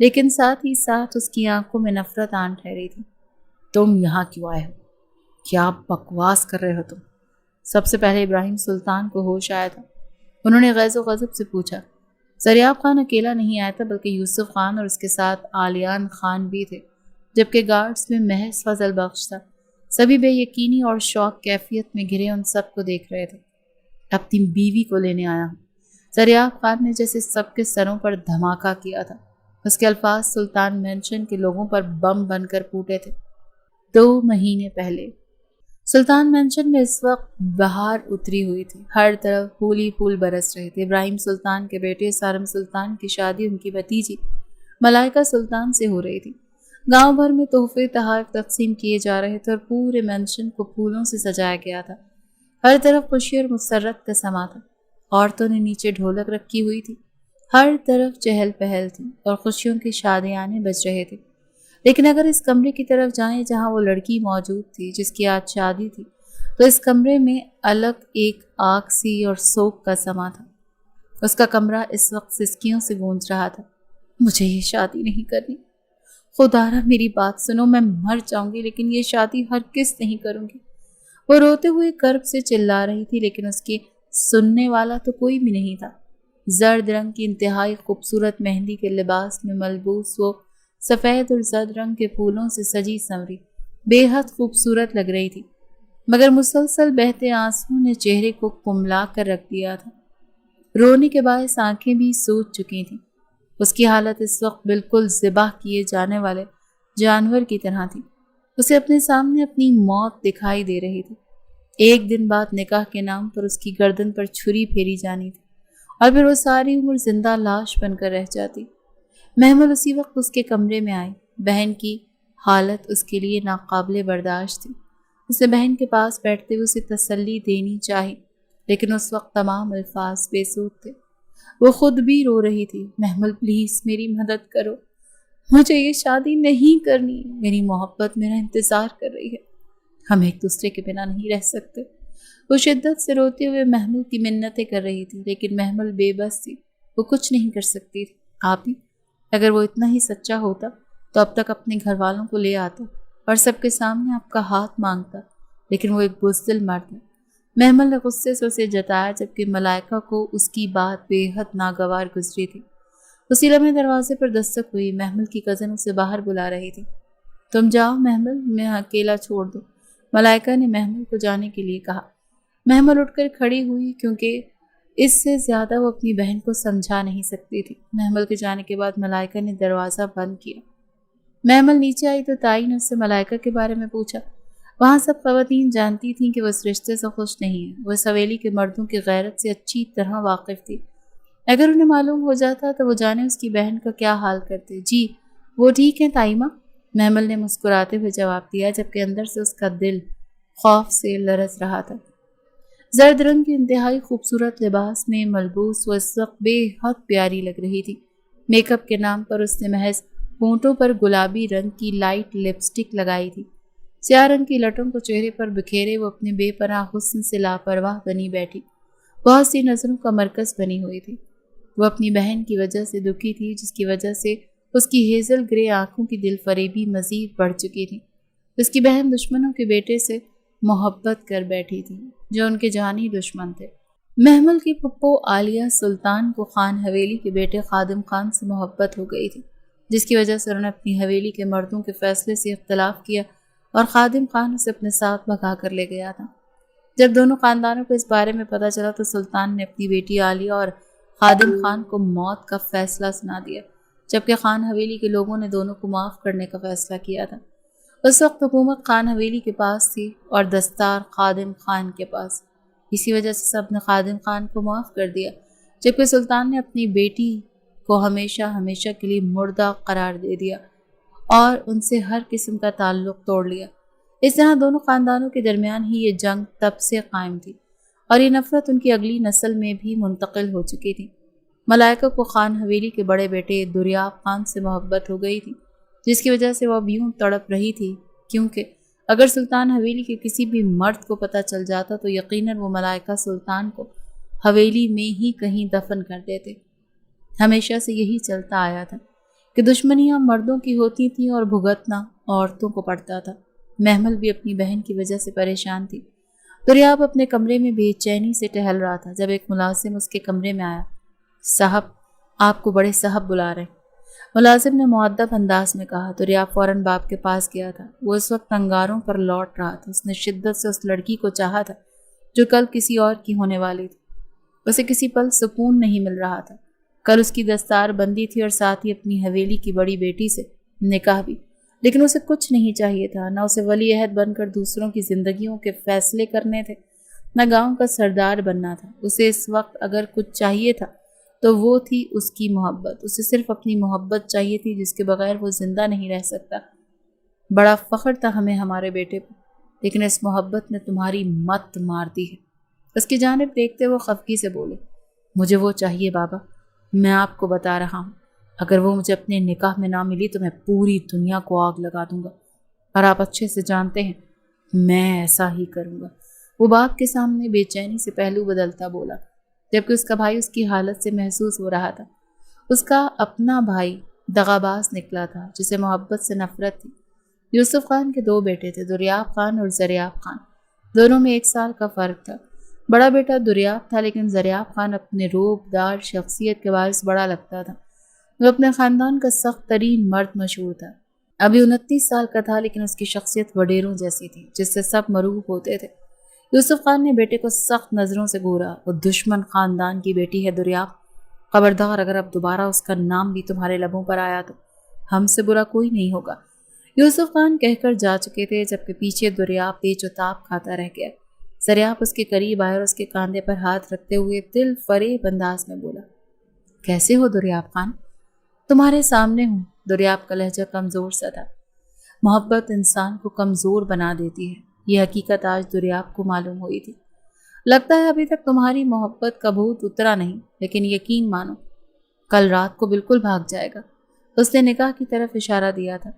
لیکن ساتھ ہی ساتھ اس کی آنکھوں میں نفرت آن ٹھہری تھی۔ تم یہاں کیوں آئے ہو؟ کیا بکواس کر رہے ہو تم؟ سب سے پہلے ابراہیم سلطان کو ہوش آیا تھا۔ انہوں نے غیظ و غضب سے پوچھا۔ زریاب خان اکیلا نہیں آیا تھا بلکہ یوسف خان اور اس کے ساتھ آلیان خان بھی تھے، جبکہ گارڈز میں محض فضل بخش تھا۔ سبھی بے یقینی اور شوق کیفیت میں گھرے ان سب کو دیکھ رہے تھے۔ اپنی بیوی کو لینے آیا ہوں، زریاب خان نے جیسے سب کے سروں پر دھماکہ کیا تھا۔ اس کے الفاظ سلطان مینشن کے لوگوں پر بم بن کر پھوٹے تھے۔ 2 مہینے پہلے سلطان مینشن میں اس وقت بہار اتری ہوئی تھی۔ ہر طرف پھول ہی پھول برس رہے تھے۔ ابراہیم سلطان کے بیٹے سارم سلطان کی شادی ان کی بھتیجی ملائکہ سلطان سے ہو رہی تھی۔ گاؤں بھر میں تحفے تحائف تقسیم کیے جا رہے تھے اور پورے مینشن کو پھولوں سے سجایا گیا تھا۔ ہر طرف خوشی اور مسرت کا سما تھا۔ عورتوں نے نیچے ڈھولک رکھی ہوئی تھی۔ ہر طرف چہل پہل تھی اور خوشیوں کی شادیانے بج رہے تھے۔ لیکن اگر اس کمرے کی طرف جائیں جہاں وہ لڑکی موجود تھی جس کی آج شادی تھی، تو اس کمرے میں الگ ایک آگ سی اور سوگ کا سما تھا۔ اس کا کمرہ اس وقت سسکیوں سے گونج رہا تھا۔ مجھے یہ شادی نہیں کرنی، خدا را میری بات سنو، میں مر جاؤں گی لیکن یہ شادی ہرگز نہیں کروں گی۔ وہ روتے ہوئے کرب سے چلا رہی تھی لیکن اس کی سننے والا تو کوئی بھی نہیں تھا۔ زرد رنگ کی انتہائی خوبصورت مہندی کے لباس میں ملبوس وہ سفید اور زرد رنگ کے پھولوں سے سجی سنوری بے حد خوبصورت لگ رہی تھی، مگر مسلسل بہتے آنسوؤں نے چہرے کو کملا کر رکھ دیا تھا۔ رونے کے باعث آنکھیں بھی سوج چکی تھیں۔ اس کی حالت اس وقت بالکل ذبح کیے جانے والے جانور کی طرح تھی۔ اسے اپنے سامنے اپنی موت دکھائی دے رہی تھی۔ 1 دن بعد نکاح کے نام پر اس کی گردن پر چھری پھیری جانی تھی اور پھر وہ ساری عمر زندہ لاش بن کر رہ جاتی۔ محمل اسی وقت اس کے کمرے میں آئی۔ بہن کی حالت اس کے لیے ناقابل برداشت تھی۔ اسے بہن کے پاس بیٹھتے ہوئے اسے تسلی دینی چاہی، لیکن اس وقت تمام الفاظ بے سود تھے۔ وہ خود بھی رو رہی تھی۔ محمل پلیز میری مدد کرو، مجھے یہ شادی نہیں کرنی، میری محبت میرا انتظار کر رہی ہے، ہم ایک دوسرے کے بنا نہیں رہ سکتے۔ وہ شدت سے روتے ہوئے محمل کی منتیں کر رہی تھی، لیکن محمل بے بس تھی، وہ کچھ نہیں کر سکتی تھی۔ آپ ہی اگر وہ اتنا ہی سچا ہوتا تو اب تک اپنے گھر والوں کو لے آتا اور سب کے سامنے آپ کا ہاتھ مانگتا، لیکن وہ ایک بزدل مرد ہے۔ محمل نے غصے سے اسے جتایا، جبکہ ملائکہ کو اس کی بات بے حد ناگوار گزری تھی۔ اسی لمحے دروازے پر دستک ہوئی۔ محمل کی کزن اسے باہر بلا رہی تھی۔ تم جاؤ محمل، میں اکیلا چھوڑ دو، ملائکہ نے محمل کو جانے کے لیے کہا۔ محمل اٹھ کر کھڑی ہوئی کیونکہ اس سے زیادہ وہ اپنی بہن کو سمجھا نہیں سکتی تھی۔ محمل کے جانے کے بعد ملائکہ نے دروازہ بند کیا۔ محمل نیچے آئی تو تائی نے اس سے ملائکہ کے بارے میں پوچھا۔ وہاں سب خواتین جانتی تھیں کہ وہ اس رشتے سے خوش نہیں ہے۔ وہ اس حویلی کے مردوں کی غیرت سے اچھی طرح واقف تھی۔ اگر انہیں معلوم ہو جاتا تو وہ جانے اس کی بہن کا کیا حال کرتے۔ جی وہ ٹھیک ہے تائی ماں، محمل نے مسکراتے ہوئے جواب دیا، جبکہ اندر سے اس کا دل خوف سے لرز رہا تھا۔ زرد رنگ کی انتہائی خوبصورت لباس میں ملبوس وہ اس وقت بے حد پیاری لگ رہی تھی۔ میک اپ کے نام پر اس نے محض ہونٹوں پر گلابی رنگ کی لائٹ لپسٹک لگائی تھی۔ سیاہ رنگ کی لٹوں کو چہرے پر بکھیرے وہ اپنے بے پناہ حسن سے لاپرواہ بنی بیٹھی بہت سی نظروں کا مرکز بنی ہوئی تھی۔ وہ اپنی بہن کی وجہ سے دکھی تھی، جس کی وجہ سے اس کی ہیزل گرے آنکھوں کی دل فریبی مزید بڑھ چکی تھی۔ اس کی بہن دشمنوں کے بیٹے سے محبت کر بیٹھی تھی جو ان کے جانی دشمن تھے۔ محمل کی پھپھو عالیہ سلطان کو خان حویلی کے بیٹے خادم خان سے محبت ہو گئی تھی، جس کی وجہ سے انہوں نے اپنی حویلی کے مردوں کے فیصلے سے اختلاف کیا اور خادم خان اسے اپنے ساتھ بھگا کر لے گیا تھا۔ جب دونوں خاندانوں کو اس بارے میں پتہ چلا تو سلطان نے اپنی بیٹی عالیہ اور خادم خان کو موت کا فیصلہ سنا دیا، جبکہ خان حویلی کے لوگوں نے دونوں کو معاف کرنے کا فیصلہ کیا تھا۔ اس وقت حکومت خان حویلی کے پاس تھی اور دستار خادم خان کے پاس۔ اسی وجہ سے سب نے خادم خان کو معاف کر دیا، جبکہ سلطان نے اپنی بیٹی کو ہمیشہ ہمیشہ کے لیے مردہ قرار دے دیا اور ان سے ہر قسم کا تعلق توڑ لیا۔ اس طرح دونوں خاندانوں کے درمیان ہی یہ جنگ تب سے قائم تھی اور یہ نفرت ان کی اگلی نسل میں بھی منتقل ہو چکی تھی۔ ملائکہ کو خان حویلی کے بڑے بیٹے دریاب خان سے محبت ہو گئی تھی، جس کی وجہ سے وہ اب یوں تڑپ رہی تھی، کیونکہ اگر سلطان حویلی کے کسی بھی مرد کو پتہ چل جاتا تو یقیناً وہ ملائکہ سلطان کو حویلی میں ہی کہیں دفن کر دیتے۔ ہمیشہ سے یہی چلتا آیا تھا۔ کہ دشمنیاں مردوں کی ہوتی تھیں اور بھگتنا عورتوں کو پڑتا تھا۔ محمل بھی اپنی بہن کی وجہ سے پریشان تھی۔ دریاب اپنے کمرے میں بے چینی سے ٹہل رہا تھا جب ایک ملازم اس کے کمرے میں آیا۔ صاحب، آپ کو بڑے صاحب بلا رہے ہیں، ملازم نے مؤدب انداز میں کہا۔ دریاب فوراً باپ کے پاس گیا تھا۔ وہ اس وقت انگاروں پر لوٹ رہا تھا۔ اس نے شدت سے اس لڑکی کو چاہا تھا جو کل کسی اور کی ہونے والی تھی۔ اسے کسی پل سکون نہیں مل رہا تھا۔ کل اس کی دستار بندی تھی اور ساتھ ہی اپنی حویلی کی بڑی بیٹی سے نکاح بھی، لیکن اسے کچھ نہیں چاہیے تھا۔ نہ اسے ولی عہد بن کر دوسروں کی زندگیوں کے فیصلے کرنے تھے، نہ گاؤں کا سردار بننا تھا۔ اسے اس وقت اگر کچھ چاہیے تھا تو وہ تھی اس کی محبت۔ اسے صرف اپنی محبت چاہیے تھی جس کے بغیر وہ زندہ نہیں رہ سکتا۔ بڑا فخر تھا ہمیں ہمارے بیٹے پر، لیکن اس محبت نے تمہاری مت مار دی ہے۔ اس کی جانب دیکھتے وہ خفگی سے بولے، مجھے وہ چاہیے بابا، میں آپ کو بتا رہا ہوں، اگر وہ مجھے اپنے نکاح میں نہ ملی تو میں پوری دنیا کو آگ لگا دوں گا، اور آپ اچھے سے جانتے ہیں میں ایسا ہی کروں گا۔ وہ باپ کے سامنے بے چینی سے پہلو بدلتا بولا، جبکہ اس کا بھائی اس کی حالت سے محسوس ہو رہا تھا۔ اس کا اپنا بھائی دغاباز نکلا تھا جسے محبت سے نفرت تھی۔ یوسف خان کے 2 بیٹے تھے، دریاب خان اور زریاب خان۔ دونوں میں 1 سال کا فرق تھا۔ بڑا بیٹا دریاب تھا، لیکن زریاب خان اپنے روب دار شخصیت کے باعث بڑا لگتا تھا۔ وہ اپنے خاندان کا سخت ترین مرد مشہور تھا۔ ابھی 29 سال کا تھا، لیکن اس کی شخصیت وڈیروں جیسی تھی جس سے سب مروب ہوتے تھے۔ یوسف خان نے بیٹے کو سخت نظروں سے گھورا، وہ دشمن خاندان کی بیٹی ہے دریاب، خبردار اگر اب دوبارہ اس کا نام بھی تمہارے لبوں پر آیا تو ہم سے برا کوئی نہیں ہوگا۔ یوسف خان کہہ کر جا چکے تھے، جبکہ پیچھے دریاب پیچ و تاب کھاتا رہ گیا۔ زریاب اس کے قریب آیا اور اس کے کاندھے پر ہاتھ رکھتے ہوئے دل فریب انداز میں بولا، کیسے ہو دریاب خان؟ تمہارے سامنے ہوں۔ دریاب کا لہجہ کمزور سا تھا۔ محبت انسان کو کمزور بنا دیتی ہے، یہ حقیقت آج دریاب کو معلوم ہوئی تھی۔ لگتا ہے ابھی تک تمہاری محبت کا بھوت اترا نہیں، لیکن یقین مانو کل رات کو بالکل بھاگ جائے گا۔ اس نے نکاح کی طرف اشارہ دیا تھا۔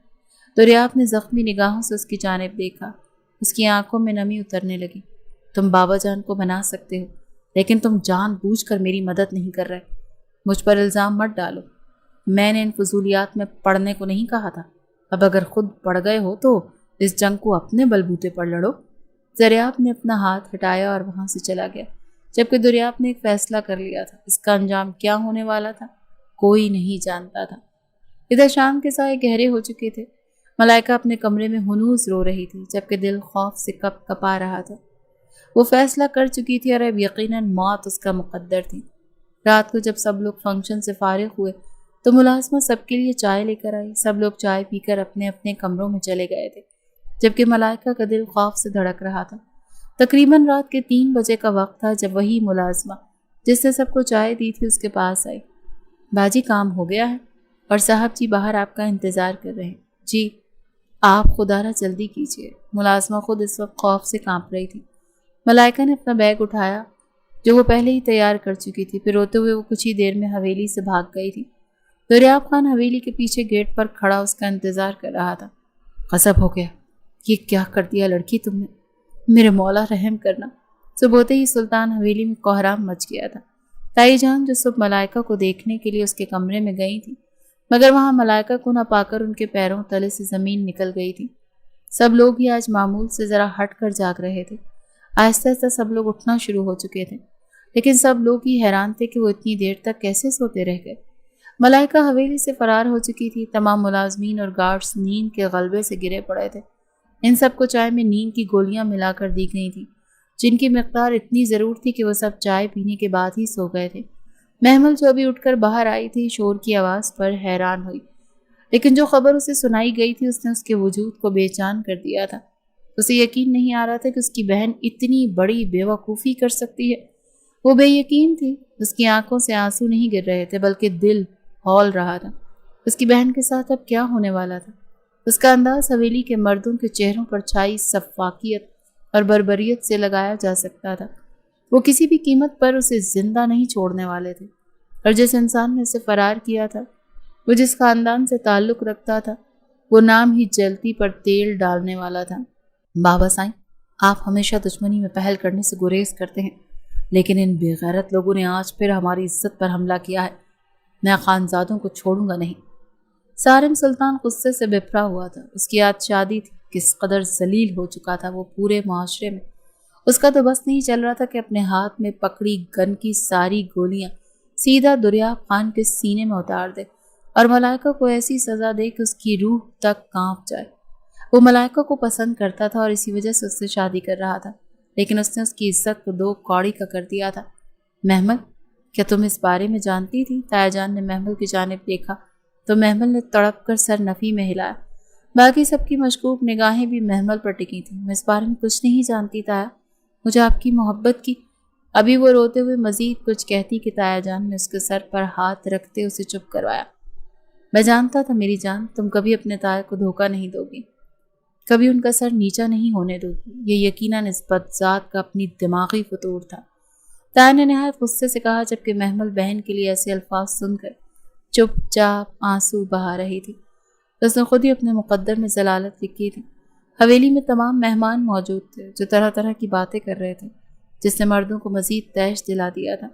دریاب نے زخمی نگاہوں سے اس کی جانب دیکھا۔ اس کی آنکھوں میں نمی اترنے لگی۔ تم بابا جان کو بنا سکتے ہو، لیکن تم جان بوجھ کر میری مدد نہیں کر رہے۔ مجھ پر الزام مت ڈالو، میں نے ان فضولیات میں پڑھنے کو نہیں کہا تھا۔ اب اگر خود پڑ گئے ہو تو اس جنگ کو اپنے بلبوتے پر لڑو۔ زریاب نے اپنا ہاتھ ہٹایا اور وہاں سے چلا گیا، جبکہ دریاب نے ایک فیصلہ کر لیا تھا۔ اس کا انجام کیا ہونے والا تھا کوئی نہیں جانتا تھا۔ ادھر شام کے سائے گہرے ہو چکے تھے۔ ملائکہ اپنے کمرے میں ہنوز رو رہی تھی، جبکہ دل خوف سے کپ کپا رہا تھا۔ وہ فیصلہ کر چکی تھی اور اب یقیناً موت اس کا مقدر تھی۔ رات کو جب سب لوگ فنکشن سے فارغ ہوئے تو ملازمہ سب کے لیے چائے لے کر آئی۔ سب لوگ چائے پی کر اپنے اپنے کمروں میں چلے گئے تھے، جبکہ ملائکہ کا دل خوف سے دھڑک رہا تھا۔ تقریباً رات کے 3 بجے کا وقت تھا جب وہی ملازمہ جس نے سب کو چائے دی تھی اس کے پاس آئی۔ باجی کام ہو گیا ہے اور صاحب جی باہر آپ کا انتظار کر رہے ہیں۔ جی آپ خدا را جلدی کیجیے۔ ملازمہ خود اس وقت خوف سے کانپ رہی تھی۔ ملائکہ نے اپنا بیگ اٹھایا جو وہ پہلے ہی تیار کر چکی تھی، پھر روتے ہوئے وہ کچھ ہی دیر میں حویلی سے بھاگ گئی تھی۔ دریاب خان حویلی کے پیچھے گیٹ پر کھڑا اس کا انتظار کر رہا تھا۔ غضب ہو گیا، یہ کیا کر دیا لڑکی تم نے، میرے مولا رحم کرنا۔ صبح ہوتے ہی سلطان حویلی میں کوہرام مچ گیا تھا۔ تائی جان جو صبح ملائکہ کو دیکھنے کے لیے اس کے کمرے میں گئی تھی، مگر وہاں ملائکہ کو نہ پا کر ان کے پیروں تلے سے زمین نکل گئی تھی۔ سب لوگ ہی آج معمول سے ذرا ہٹ کر جاگ رہے تھے۔ آہستہ آہستہ سب لوگ اٹھنا شروع ہو چکے تھے، لیکن سب لوگ ہی حیران تھے کہ وہ اتنی دیر تک کیسے سوتے رہ گئے۔ ملائکہ حویلی سے فرار ہو چکی تھی۔ تمام ملازمین اور گارڈز نیند کے غلبے سے گرے پڑے تھے۔ ان سب کو چائے میں نیند کی گولیاں ملا کر دی گئی تھیں، جن کی مقدار اتنی ضرور تھی کہ وہ سب چائے پینے کے بعد ہی سو گئے تھے۔ محمل جو ابھی اٹھ کر باہر آئی تھی شور کی آواز پر حیران ہوئی، لیکن جو خبر اسے سنائی گئی تھی اس نے اس کے وجود کو بے چین کر دیا تھا۔ اسے یقین نہیں آ رہا تھا کہ اس کی بہن اتنی بڑی بے وقوفی کر سکتی ہے۔ وہ بے یقین تھی۔ اس کی آنکھوں سے آنسو نہیں گر رہے تھے بلکہ دل ہول رہا تھا۔ اس کی بہن کے ساتھ اب کیا ہونے والا تھا؟ اس کا انداز حویلی کے مردوں کے چہروں پر چھائی سفاکیت اور بربریت سے لگایا جا سکتا تھا۔ وہ کسی بھی قیمت پر اسے زندہ نہیں چھوڑنے والے تھے، اور جس انسان نے اسے فرار کیا تھا، وہ جس خاندان سے تعلق رکھتا تھا، وہ نام ہی جلتی پر تیل ڈالنے والا تھا۔ بابا سائیں، آپ ہمیشہ دشمنی میں پہل کرنے سے گریز کرتے ہیں، لیکن ان بے غیرت لوگوں نے آج پھر ہماری عزت پر حملہ کیا ہے۔ میں خانزادوں کو چھوڑوں گا نہیں۔ سارم سلطان غصے سے بپھرا ہوا تھا۔ اس کی یاد شادی تھی، کس قدر ذلیل ہو چکا تھا وہ پورے معاشرے میں۔ اس کا تو بس نہیں چل رہا تھا کہ اپنے ہاتھ میں پکڑی گن کی ساری گولیاں سیدھا دریاب خان کے سینے میں اتار دے اور ملائکہ کو ایسی سزا دے کہ اس کی روح تک کانپ جائے۔ وہ ملائکہ کو پسند کرتا تھا اور اسی وجہ سے اس سے شادی کر رہا تھا، لیکن اس نے اس کی عزت کو 2 کوڑی کا کر دیا تھا۔ محمل، کیا تم اس بارے میں جانتی تھی؟ تایا جان نے محمل کی جانب دیکھا تو محمل نے تڑپ کر سر نفی میں ہلایا۔ باقی سب کی مشکوک نگاہیں بھی محمل پر ٹکی تھیں۔ میں اس بارے میں کچھ نہیں جانتی تایا، مجھے آپ کی محبت کی۔ ابھی وہ روتے ہوئے مزید کچھ کہتی کہ تایا جان نے اس کے سر پر ہاتھ رکھتے اسے چپ کروایا۔ میں جانتا تھا میری جان، تم کبھی اپنے تایا کو دھوکہ نہیں دو گی، کبھی ان کا سر نیچا نہیں ہونے دو گی۔ یہ یقیناً اس بدذات کا اپنی دماغی فطور تھا، تایا نے نہایت غصے سے کہا، جبکہ محمل بہن کے لیے ایسے الفاظ سن کر چپ چاپ آنسو بہا رہی تھی۔ اس نے خود ہی اپنے مقدر میں ضلالت لکھی تھی۔ حویلی میں تمام مہمان موجود تھے جو طرح طرح کی باتیں کر رہے تھے، جس نے مردوں کو مزید تیش دلا دیا تھا۔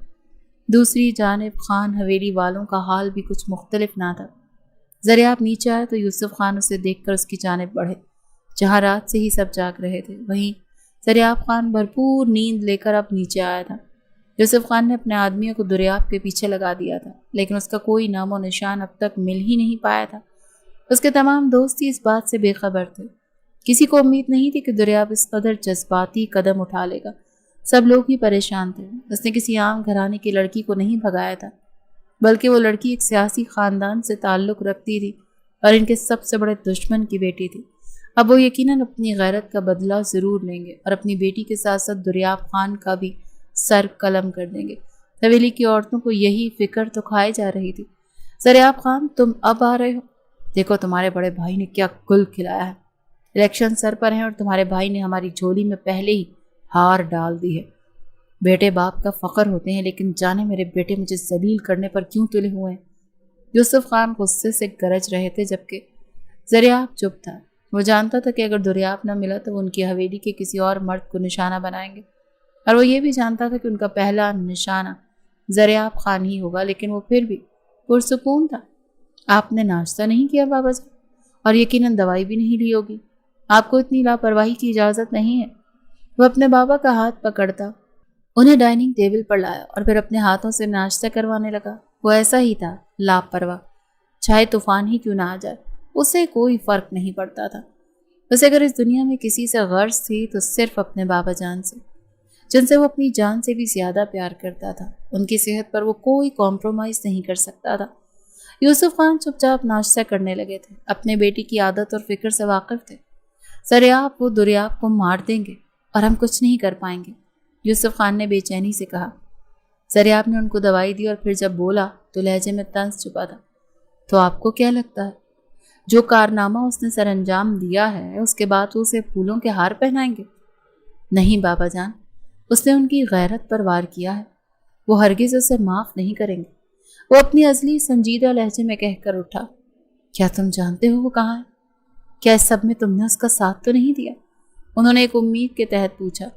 دوسری جانب خان حویلی والوں کا حال بھی کچھ مختلف نہ تھا۔ زریاب نیچے آیا تو یوسف خان اسے دیکھ کر اس کی جانب بڑھے، جہاں رات سے ہی سب جاگ رہے تھے وہیں زریاب خان بھرپور نیند لے کر اب نیچے آیا تھا۔ یوسف خان نے اپنے آدمیوں کو دریاب کے پیچھے لگا دیا تھا، لیکن اس کا کوئی نام و نشان اب تک مل ہی نہیں پایا تھا۔ اس کے تمام دوست ہی اس بات سے بے خبر تھے۔ کسی کو امید نہیں تھی کہ دریاب اس قدر جذباتی قدم اٹھا لے گا۔ سب لوگ ہی پریشان تھے۔ اس نے کسی عام گھرانے کی لڑکی کو نہیں بھگایا تھا، بلکہ وہ لڑکی ایک سیاسی خاندان سے تعلق رکھتی تھی اور ان کے سب سے بڑے دشمن کی بیٹی تھی۔ اب وہ یقیناً اپنی غیرت کا بدلہ ضرور لیں گے اور اپنی بیٹی کے ساتھ ساتھ دریاب خان کا بھی سر قلم کر دیں گے۔ حویلی کی عورتوں کو یہی فکر تو کھائی جا رہی تھی۔ زریاب خان، تم اب آ رہے ہو؟ دیکھو تمہارے بڑے بھائی نے کیا گل کھلایا ہے۔ الیکشن سر پر ہیں اور تمہارے بھائی نے ہماری جھولی میں پہلے ہی ہار ڈال دی ہے۔ بیٹے باپ کا فخر ہوتے ہیں، لیکن جانے میرے بیٹے مجھے ذلیل کرنے پر کیوں تلے ہوئے ہیں۔ یوسف خان غصے سے گرج رہے تھے، جبکہ زریاب چپ تھا۔ وہ جانتا تھا کہ اگر دریاب نہ ملا تو وہ ان کی حویلی کے کسی اور مرد کو نشانہ بنائیں گے، اور وہ یہ بھی جانتا تھا کہ ان کا پہلا نشانہ زریاب خان ہی ہوگا، لیکن وہ پھر بھی پرسکون تھا۔ آپ نے ناشتہ نہیں کیا بابا جان، اور یقیناً دوائی بھی نہیں لی ہوگی۔ آپ کو اتنی لاپرواہی کی اجازت نہیں ہے۔ وہ اپنے بابا کا ہاتھ پکڑتا انہیں ڈائننگ ٹیبل پر لایا اور پھر اپنے ہاتھوں سے ناشتہ کروانے لگا۔ وہ ایسا ہی تھا، لاپرواہ، چاہے طوفان ہی کیوں نہ آ جائے، اسے کوئی فرق نہیں پڑتا تھا۔ اسے اگر اس دنیا میں کسی سے غرض تھی تو صرف اپنے بابا جان سے، جن سے وہ اپنی جان سے بھی زیادہ پیار کرتا تھا۔ ان کی صحت پر وہ کوئی کمپرومائز نہیں کر سکتا تھا۔ یوسف خان چپ چاپ ناشتہ کرنے لگے تھے، اپنے بیٹی کی عادت اور فکر سے واقف تھے۔ زریاب، وہ دریاب کو مار دیں گے اور ہم کچھ نہیں کر پائیں گے، یوسف خان نے بے چینی سے کہا۔ زریاب نے ان کو دوائی دی اور پھر جب بولا تو لہجے میں طنز چھپا تھا۔ تو آپ کو کیا لگتا ہے جو کارنامہ اس نے سر انجام دیا ہے اس کے بعد وہ اسے پھولوں کے ہار پہنائیں گے؟ نہیں بابا جان، اس نے ان کی غیرت پر وار کیا ہے، وہ ہرگز اسے معاف نہیں کریں گے، وہ اپنی ازلی سنجیدہ لہجے میں کہہ کر اٹھا۔ کیا تم جانتے ہو وہ کہاں ہے؟ کیا اس سب میں تم نے اس کا ساتھ تو نہیں دیا؟ انہوں نے ایک امید کے تحت پوچھا۔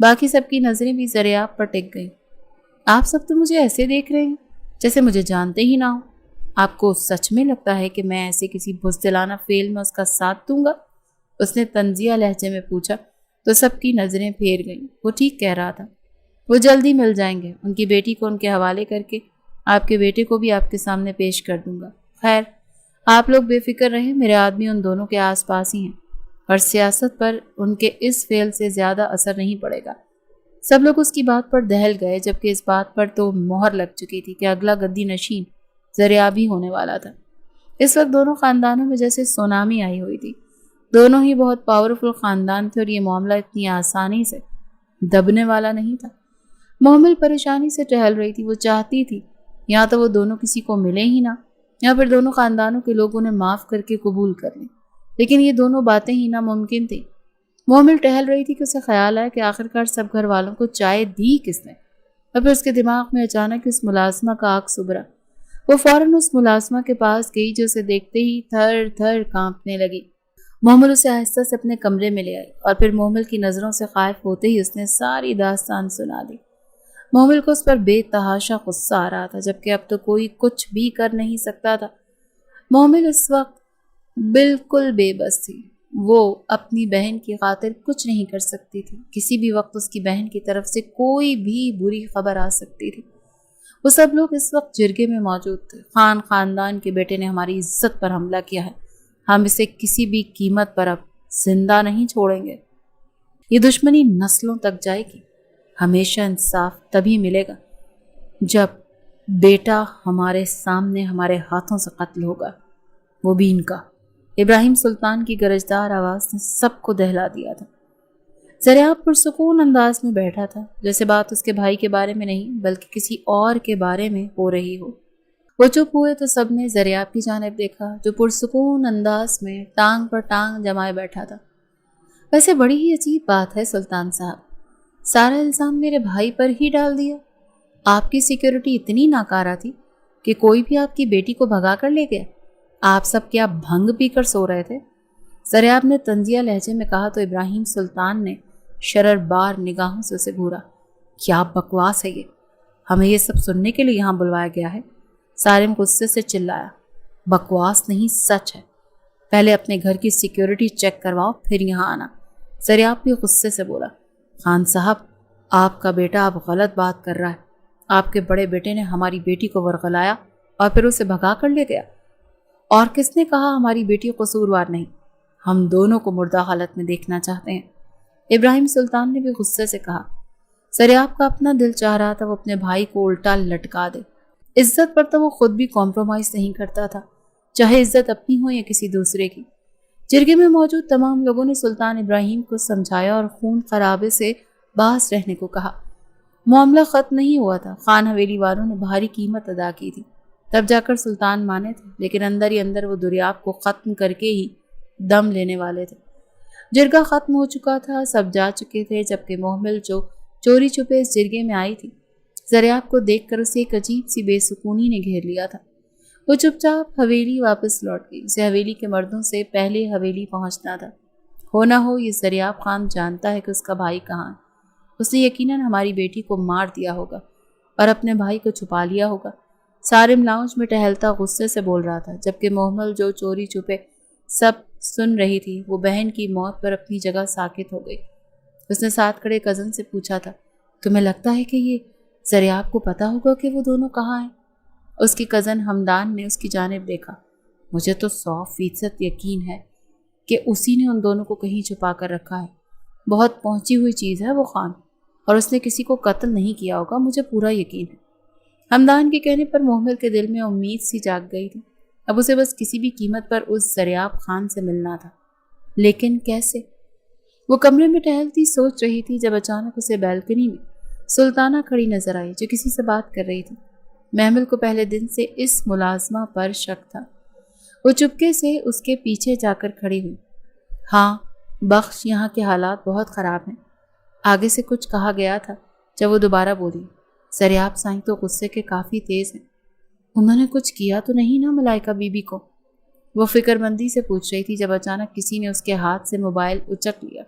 باقی سب کی نظریں بھی زریاب پر ٹک گئیں۔ آپ سب تو مجھے ایسے دیکھ رہے ہیں جیسے مجھے جانتے ہی نہ ہو۔ آپ کو سچ میں لگتا ہے کہ میں ایسے کسی بزدلانہ فعل میں اس کا ساتھ دوں گا؟ اس نے طنزیہ لہجے میں پوچھا تو سب کی نظریں پھیر گئیں۔ وہ ٹھیک کہہ رہا تھا، وہ جلدی مل جائیں گے۔ ان کی بیٹی کو ان کے حوالے کر کے آپ کے بیٹے کو بھی آپ کے سامنے پیش کر دوں گا۔ خیر، آپ لوگ بے فکر رہیں، میرے آدمی ان دونوں کے آس پاس ہی ہیں اور سیاست پر ان کے اس فعل سے زیادہ اثر نہیں پڑے گا۔ سب لوگ اس کی بات پر دہل گئے، جبکہ اس بات پر تو مہر لگ چکی تھی کہ اگلا گدی نشین زریاب ہی ہونے والا تھا۔ اس وقت دونوں خاندانوں میں جیسے سونامی آئی ہوئی تھی۔ دونوں ہی بہت پاورفل خاندان تھے اور یہ معاملہ اتنی آسانی سے دبنے والا نہیں تھا۔ محمل پریشانی سے ٹہل رہی تھی۔ وہ چاہتی تھی یا تو وہ دونوں کسی کو ملے ہی نہ، یا پھر دونوں خاندانوں کے لوگ انہیں معاف کر کے قبول کر لیں، لیکن یہ دونوں باتیں ہی ناممکن تھیں۔ محمل ٹہل رہی تھی کہ اسے خیال آیا کہ آخرکار سب گھر والوں کو چائے دی کس نے، اور پھر اس کے دماغ میں اچانک اس ملازمہ کا آگ سبرا۔ وہ فوراً اس ملازمہ کے پاس گئی جو اسے دیکھتے ہی تھر تھر کانپنے لگی۔ محمل اسے آہستہ سے اپنے کمرے میں لے آئی اور پھر محمل کی نظروں سے خائف ہوتے ہی اس نے ساری داستان سنا دی۔ محمل کو اس پر بے تحاشا غصہ آ رہا تھا، جبکہ اب تو کوئی کچھ بھی کر نہیں سکتا تھا۔ مومل اس وقت بالکل بے بس تھی. وہ اپنی بہن کی خاطر کچھ نہیں کر سکتی تھی. کسی بھی وقت اس کی بہن کی طرف سے کوئی بھی بری خبر آ سکتی تھی. وہ سب لوگ اس وقت جرگے میں موجود تھے. خاندان کے بیٹے نے ہماری عزت پر حملہ کیا ہے. ہم اسے کسی بھی قیمت پر اب زندہ نہیں چھوڑیں گے. یہ دشمنی نسلوں تک جائے گی. ہمیشہ انصاف تبھی ملے گا جب بیٹا ہمارے سامنے ہمارے ہاتھوں سے قتل ہوگا، وہ بھی ان کا. ابراہیم سلطان کی گرجدار آواز نے سب کو دہلا دیا تھا. زریاب پرسکون انداز میں بیٹھا تھا، جیسے بات اس کے بھائی کے بارے میں نہیں بلکہ کسی اور کے بارے میں ہو رہی ہو. وہ چپ ہوئے تو سب نے زریاب کی جانب دیکھا جو پرسکون انداز میں ٹانگ پر ٹانگ جمائے بیٹھا تھا. ویسے بڑی ہی عجیب بات ہے سلطان صاحب، سارا الزام میرے بھائی پر ہی ڈال دیا. آپ کی سیکیورٹی اتنی ناکارہ تھی کہ کوئی بھی آپ کی بیٹی کو بھگا کر لے گیا. آپ سب کیا بھنگ پی کر سو رہے تھے؟ زریاب نے طنزیہ لہجے میں کہا تو ابراہیم سلطان نے شرر بار نگاہوں سے اسے گھورا. کیا بکواس ہے یہ؟ ہمیں یہ سب سننے کے لیے یہاں بلوایا گیا ہے؟ سارم غصے سے چلایا. بکواس نہیں، سچ ہے. پہلے اپنے گھر کی سیکیورٹی چیک کرواؤ پھر یہاں آنا. زریاب بھی غصے سے بولا. خان صاحب، آپ کا بیٹا اب غلط بات کر رہا ہے. آپ کے بڑے بیٹے نے ہماری بیٹی کو ورغلایا اور پھر اسے بھگا کر لے گیا. اور کس نے کہا ہماری بیٹی قصوروار نہیں؟ ہم دونوں کو مردہ حالت میں دیکھنا چاہتے ہیں. ابراہیم سلطان نے بھی غصے سے کہا. زریاب کا اپنا دل چاہ رہا تھا وہ اپنے بھائی کو الٹا لٹکا دے. عزت پر تو وہ خود بھی کمپرومائز نہیں کرتا تھا، چاہے عزت اپنی ہو یا کسی دوسرے کی. جرگے میں موجود تمام لوگوں نے سلطان ابراہیم کو سمجھایا اور خون خرابے سے باز رہنے کو کہا. معاملہ ختم نہیں ہوا تھا. خان حویلی والوں نے بھاری قیمت ادا کی تھی، تب جا کر سلطان مانے تھے، لیکن اندر ہی اندر وہ دریاب کو ختم کر کے ہی دم لینے والے تھے. جرگہ ختم ہو چکا تھا، سب جا چکے تھے، جبکہ محمل جو چوری چھپے اس جرگے میں آئی تھی، زریاب کو دیکھ کر اسے ایک عجیب سی بے سکونی نے گھیر لیا تھا. وہ چپ چاپ حویلی واپس لوٹ گئی. اسے حویلی کے مردوں سے پہلے حویلی پہنچنا تھا. ہو نہ ہو یہ زریاب خان جانتا ہے کہ اس کا بھائی کہاں ہے. اس نے یقیناً ہماری بیٹی کو مار دیا ہوگا اور اپنے بھائی کو چھپا لیا ہوگا. سارم لاؤنج میں ٹہلتا غصے سے بول رہا تھا، جبکہ محمل جو چوری چھپے سب سن رہی تھی وہ بہن کی موت پر اپنی جگہ ساکت ہو گئی. اس نے ساتھ کھڑے کزن سے پوچھا تھا، تمہیں لگتا ہے کہ یہ زریاب کو پتا ہوگا کہ وہ دونوں کہاں ہیں؟ اس کی کزن ہمدان نے اس کی جانب دیکھا. مجھے تو 100% یقین ہے کہ اسی نے ان دونوں کو کہیں چھپا کر رکھا ہے. بہت پہنچی ہوئی چیز ہے وہ خان، اور اس نے کسی کو قتل نہیں کیا ہوگا، مجھے پورا یقین ہے. ہمدان کے کہنے پر محمل کے دل میں امید سی جاگ گئی تھی. اب اسے بس کسی بھی قیمت پر اس زریاب خان سے ملنا تھا. لیکن کیسے؟ وہ کمرے میں ٹہلتی سوچ رہی تھی جب اچانک اسے بیلکنی میں سلطانہ کھڑی نظر آئی جو کسی سے بات کر رہی تھی. محمل کو پہلے دن سے اس ملازمہ پر شک تھا. وہ چپکے سے اس کے پیچھے جا کر کھڑی ہوئی. ہاں بخش، یہاں کے حالات بہت خراب ہیں. آگے سے کچھ کہا گیا تھا. جب وہ دوبارہ بولی، زریاب سائیں تو غصے کے کافی تیز ہیں. انہوں نے کچھ کیا تو نہیں نا ملائکہ بی بی کو؟ وہ فکر مندی سے پوچھ رہی تھی جب اچانک کسی نے اس کے ہاتھ سے موبائل اچک لیا.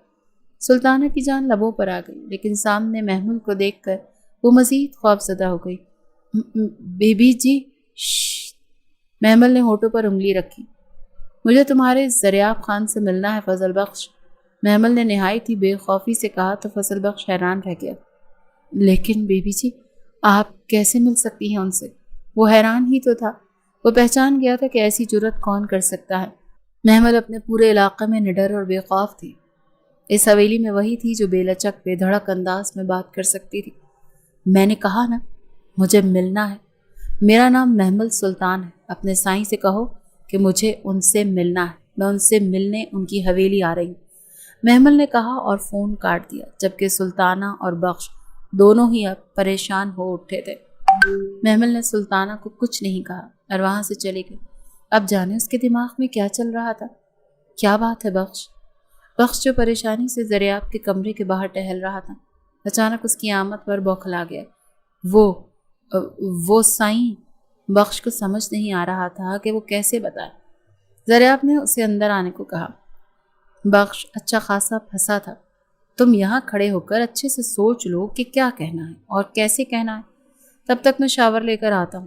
سلطانہ کی جان لبوں پر آ گئی، لیکن سامنے محمل کو دیکھ کر وہ مزید خوفزدہ ہو گئی. بی بی جی شش. محمل نے ہونٹوں پر انگلی رکھی. مجھے تمہارے زریاب خان سے ملنا ہے فضل بخش. محمل نے نہایت ہی بے خوفی سے کہا تو فضل بخش حیران رہ گیا. لیکن بی بی جی آپ کیسے مل سکتی ہیں ان سے؟ وہ حیران ہی تو تھا. وہ پہچان گیا تھا کہ ایسی جرت کون کر سکتا ہے. محمل اپنے پورے علاقے میں نڈر اور بے خوف تھی. اس حویلی میں وہی تھی جو بے لچک بے دھڑک انداز میں بات کر سکتی تھی. میں نے کہا نا مجھے ملنا ہے. میرا نام محمل سلطان ہے. اپنے سائیں سے کہو کہ مجھے ان سے ملنا ہے. میں ان سے ملنے ان کی حویلی آ رہی ہوں، محمل نے کہا اور فون کاٹ دیا. جبکہ سلطانہ اور بخش دونوں ہی اب پریشان ہو اٹھے تھے. محمل نے سلطانہ کو کچھ نہیں کہا اور وہاں سے چلے گئے. اب جانے اس کے دماغ میں کیا چل رہا تھا. کیا بات ہے بخش؟ بخش جو پریشانی سے زریاب کے کمرے کے باہر ٹہل رہا تھا اچانک اس کی آمد پر بوکھلا گیا. وہ سائیں. بخش کو سمجھ نہیں آ رہا تھا کہ وہ کیسے بتائے. زریاب نے اسے اندر آنے کو کہا. بخش اچھا خاصا پھنسا تھا. تم یہاں کھڑے ہو کر اچھے سے سوچ لو کہ کیا کہنا ہے اور کیسے کہنا ہے. تب تک میں شاور لے کر آتا ہوں.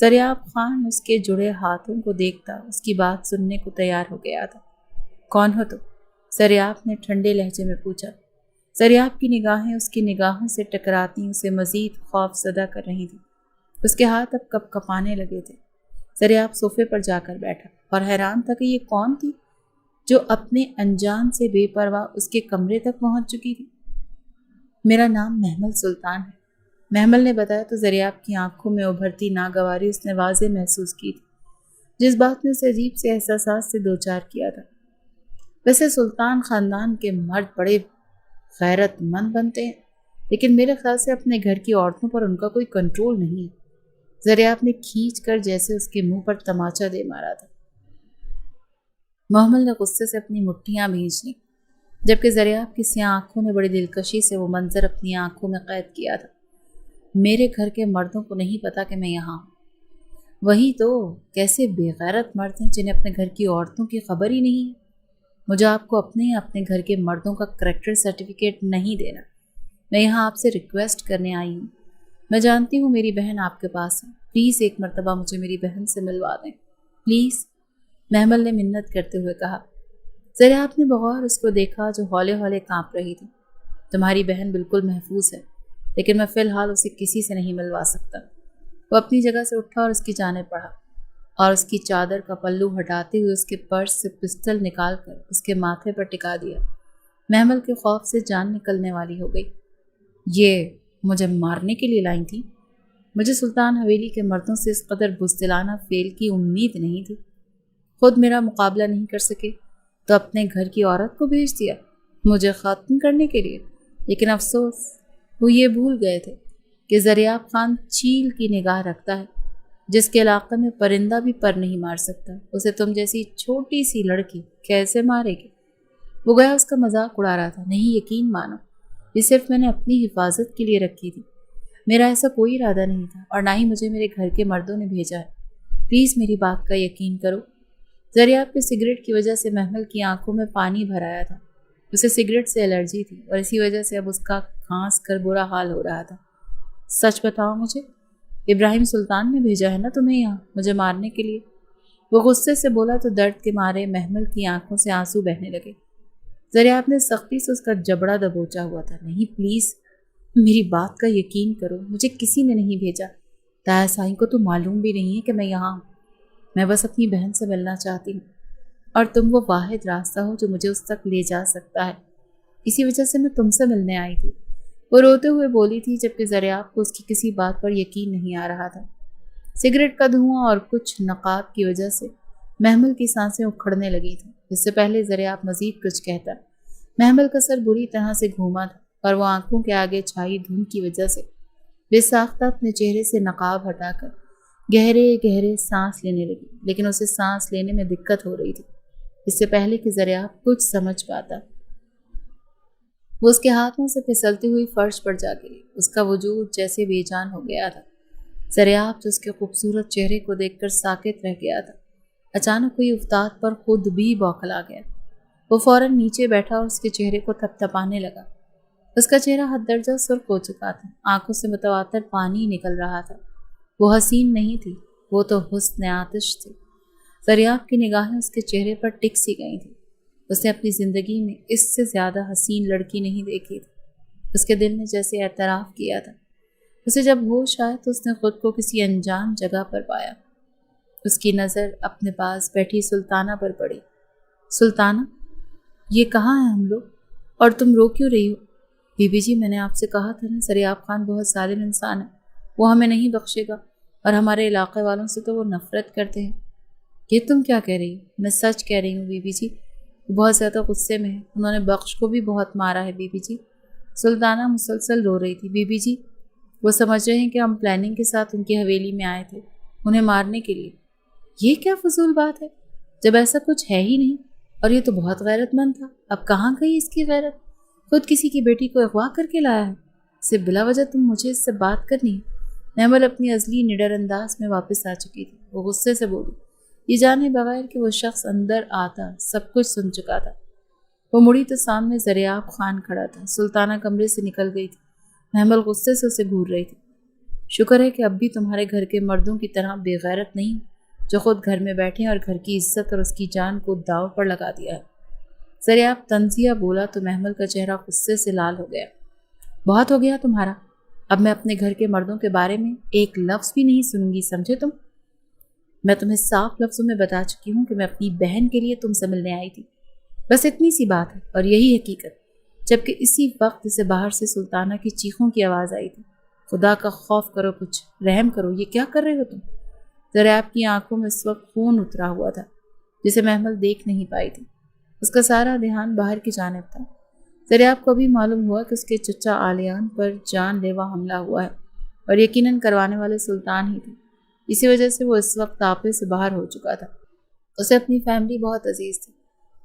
زریاب خان اس کے جڑے ہاتھوں کو دیکھتا اس کی بات سننے کو تیار ہو گیا تھا۔ کون ہو تم؟ زریاب نے ٹھنڈے لہجے میں پوچھا۔ زریاب کی نگاہیں اس کی نگاہوں سے ٹکراتی اسے مزید خوف زدہ کر رہی تھی۔ اس کے ہاتھ اب کپ کپانے لگے تھے۔ زریاب صوفے پر جا کر بیٹھا اور حیران تھا کہ یہ کون تھی جو اپنے انجان سے بے پرواہ اس کے کمرے تک پہنچ چکی تھی۔ میرا نام محمل سلطان ہے، محمل نے بتایا تو زریاب کی آنکھوں میں ابھرتی ناگواری اس نے واضح محسوس کی تھی، جس بات نے اسے عجیب سے احساسات سے دوچار کیا تھا۔ ویسے سلطان خاندان کے مرد بڑے غیرت مند بنتے ہیں، لیکن میرے خیال سے اپنے گھر کی عورتوں پر ان کا کوئی کنٹرول نہیں ہے۔ زریاب نے کھینچ کر جیسے اس کے منہ پر تماچا دے مارا تھا۔ محمل نے غصے سے اپنی مٹھیاں بھیج لیں، جبکہ زریاب کی سیاہ آنکھوں نے بڑی دلکشی سے وہ منظر اپنی آنکھوں میں قید کیا تھا۔ میرے گھر کے مردوں کو نہیں پتا کہ میں یہاں ہوں۔ وہی تو، کیسے بے غیرت مرد ہیں جنہیں اپنے گھر کی عورتوں کی خبر ہی نہیں ہے۔ مجھے آپ کو اپنے گھر کے مردوں کا کریکٹر سرٹیفکیٹ نہیں دینا۔ میں یہاں آپ سے ریکویسٹ کرنے آئی ہوں۔ میں جانتی ہوں میری بہن آپ کے پاس ہے، پلیز ایک مرتبہ مجھے میری بہن سے ملوا دیں، پلیز، محمل نے منت کرتے ہوئے کہا۔ زریاب نے بغور اس کو دیکھا جو ہولے ہولے کانپ رہی تھی۔ تمہاری بہن بالکل محفوظ ہے، لیکن میں فی الحال اسے کسی سے نہیں ملوا سکتا۔ وہ اپنی جگہ سے اٹھا اور اس کی جانب بڑھا اور اس کی چادر کا پلو ہٹاتے ہوئے اس کے پرس سے پستل نکال کر اس کے ماتھے پر ٹکا دیا۔ محمل کے خوف سے جان نکلنے والی ہو گئی۔ یہ مجھے مارنے کے لیے لائی تھی؟ مجھے سلطان حویلی کے مردوں سے اس قدر بزدلانہ فعل کی امید نہیں تھی۔ خود میرا مقابلہ نہیں کر سکے تو اپنے گھر کی عورت کو بھیج دیا مجھے ختم کرنے کے لیے۔ لیکن افسوس، وہ یہ بھول گئے تھے کہ زریاب خان چیل کی نگاہ رکھتا ہے، جس کے علاقے میں پرندہ بھی پر نہیں مار سکتا، اسے تم جیسی چھوٹی سی لڑکی کیسے مارے گی؟ وہ گیا اس کا مذاق اڑا رہا تھا۔ نہیں، یقین مانو، یہ صرف میں نے اپنی حفاظت کے لیے رکھی تھی، میرا ایسا کوئی ارادہ نہیں تھا، اور نہ ہی مجھے میرے گھر کے مردوں نے بھیجا ہے، پلیز میری بات کا یقین کرو۔ زریاب کے سگریٹ کی وجہ سے محمل کی آنکھوں میں پانی بھر آیا تھا۔ اسے سگریٹ سے الرجی تھی اور اسی وجہ سے اب اس کا کھانس کر برا حال ہو رہا تھا۔ سچ بتاؤ مجھے، ابراہیم سلطان نے بھیجا ہے نا تمہیں یہاں مجھے مارنے کے لیے؟ وہ غصے سے بولا تو درد کے مارے محمل کی آنکھوں سے آنسو بہنے لگے۔ زریاب نے سختی سے اس کا جبڑا دبوچا ہوا تھا۔ نہیں، پلیز میری بات کا یقین کرو، مجھے کسی نے نہیں بھیجا، تایا سائیں کو تو معلوم بھی نہیں ہے کہ میں یہاں ہوں۔ میں بس اپنی بہن سے ملنا چاہتی ہوں، اور تم وہ واحد راستہ ہو جو مجھے اس تک لے جا سکتا ہے، اسی وجہ سے میں تم سے ملنے آئی تھی۔ وہ روتے ہوئے بولی تھی، جبکہ زریاب کو اس کی کسی بات پر یقین نہیں آ رہا تھا۔ سگریٹ کا دھواں اور کچھ نقاب کی وجہ سے محمل کی سانسیں اکھڑنے لگی تھیں۔ اس سے پہلے زریاب مزید کچھ کہتا، محمل کا سر بری طرح سے گھوما تھا اور وہ آنکھوں کے آگے چھائی دھند کی وجہ سے بے ساختہ اپنے چہرے سے نقاب ہٹا کر گہرے گہرے سانس لینے لگی، لیکن اسے سانس لینے میں دقت ہو رہی تھی۔ اس سے پہلے کہ زریاب کچھ سمجھ پاتا، وہ اس کے ہاتھوں سے پھسلتی ہوئی فرش پر جا گری۔ اس کا وجود جیسے بے جان ہو گیا تھا۔ زریاب جو اس کے خوبصورت چہرے کو دیکھ کر ساکت رہ گیا تھا، اچانک ہوئی افتاد پر خود بھی بوکھلا گیا۔ وہ فوراً نیچے بیٹھا اور اس کے چہرے کو تھپ تھپانے لگا۔ اس کا چہرہ حد درجہ سرخ ہو چکا تھا، آنکھوں سے متواتر پانی نکل رہا تھا۔ وہ حسین نہیں تھی، وہ تو حسن آتش تھی۔ زریاب کی نگاہیں اس کے چہرے پر ٹک سی گئی تھیں۔ اس نے اپنی زندگی میں اس سے زیادہ حسین لڑکی نہیں دیکھی تھی۔ اس کے دل نے جیسے اعتراف کیا تھا۔ اسے جب ہوش آیا تو اس نے خود کو کسی انجان جگہ پر پایا۔ اس کی نظر اپنے پاس بیٹھی سلطانہ پر پڑی۔ سلطانہ، یہ کہاں ہیں ہم لوگ؟ اور تم رو کیوں رہی ہو؟ بی بی جی، میں نے آپ سے کہا تھا نا، زریاب خان بہت ظالم انسان ہے، وہ ہمیں نہیں بخشے گا، اور ہمارے علاقے والوں سے تو وہ نفرت کرتے ہیں۔ یہ تم کیا کہہ رہی ہو؟ میں سچ کہہ رہی ہوں بی بی جی، وہ بہت زیادہ غصے میں ہے، انہوں نے بخش کو بھی بہت مارا ہے بی بی جی۔ سلطانہ مسلسل رو رہی تھی۔ بی بی جی، وہ سمجھ رہے ہیں کہ ہم پلاننگ کے ساتھ ان کی حویلی میں آئے تھے انہیں مارنے کے لیے۔ یہ کیا فضول بات ہے، جب ایسا کچھ ہے ہی نہیں، اور یہ تو بہت غیرت مند تھا۔ اب کہاں گئی اس کی غیرت؟ خود کسی کی بیٹی کو اغوا کر کے لایا ہے، صرف بلا وجہ تم مجھے اس سے بات کرنی ہے۔ محمل اپنی ازلی نڈر انداز میں واپس آ چکی تھی۔ وہ غصے سے بولی، یہ جانے بغیر کہ وہ شخص اندر آتا سب کچھ سن چکا تھا۔ وہ مڑی تو سامنے زریاب خان کھڑا تھا۔ سلطانہ کمرے سے نکل گئی تھی۔ محمل غصے سے اسے گھور رہی تھی۔ شکر ہے کہ اب بھی تمہارے گھر کے مردوں کی طرح بے غیرت نہیں جو خود گھر میں بیٹھے اور گھر کی عزت اور اس کی جان کو داؤ پر لگا دیا ہے۔ زریاب تنزیہ بولا تو محمل کا چہرہ غصے سے لال ہو گیا۔ بہت ہو گیا تمہارا، اب میں اپنے گھر کے مردوں کے بارے میں ایک لفظ بھی نہیں سنوں گی، سمجھے تم؟ میں تمہیں صاف لفظوں میں بتا چکی ہوں کہ میں اپنی بہن کے لیے تم سے ملنے آئی تھی، بس اتنی سی بات ہے اور یہی حقیقت۔ جبکہ اسی وقت اسے باہر سے سلطانہ کی چیخوں کی آواز آئی تھی۔ خدا کا خوف کرو، کچھ رحم کرو، یہ کیا کر رہے ہو تم؟ زریاب کی آنکھوں میں اس وقت خون اترا ہوا تھا جسے محمل دیکھ نہیں پائی تھی۔ اس کا سارا دھیان باہر کی جانب تھا۔ زریاب کو بھی معلوم ہوا کہ اس کے چچا آلیان پر جان لیوا حملہ ہوا ہے اور یقیناً کروانے والے سلطان ہی تھے۔ اسی وجہ سے وہ اس وقت آپے سے باہر ہو چکا تھا۔ اسے اپنی فیملی بہت عزیز تھی۔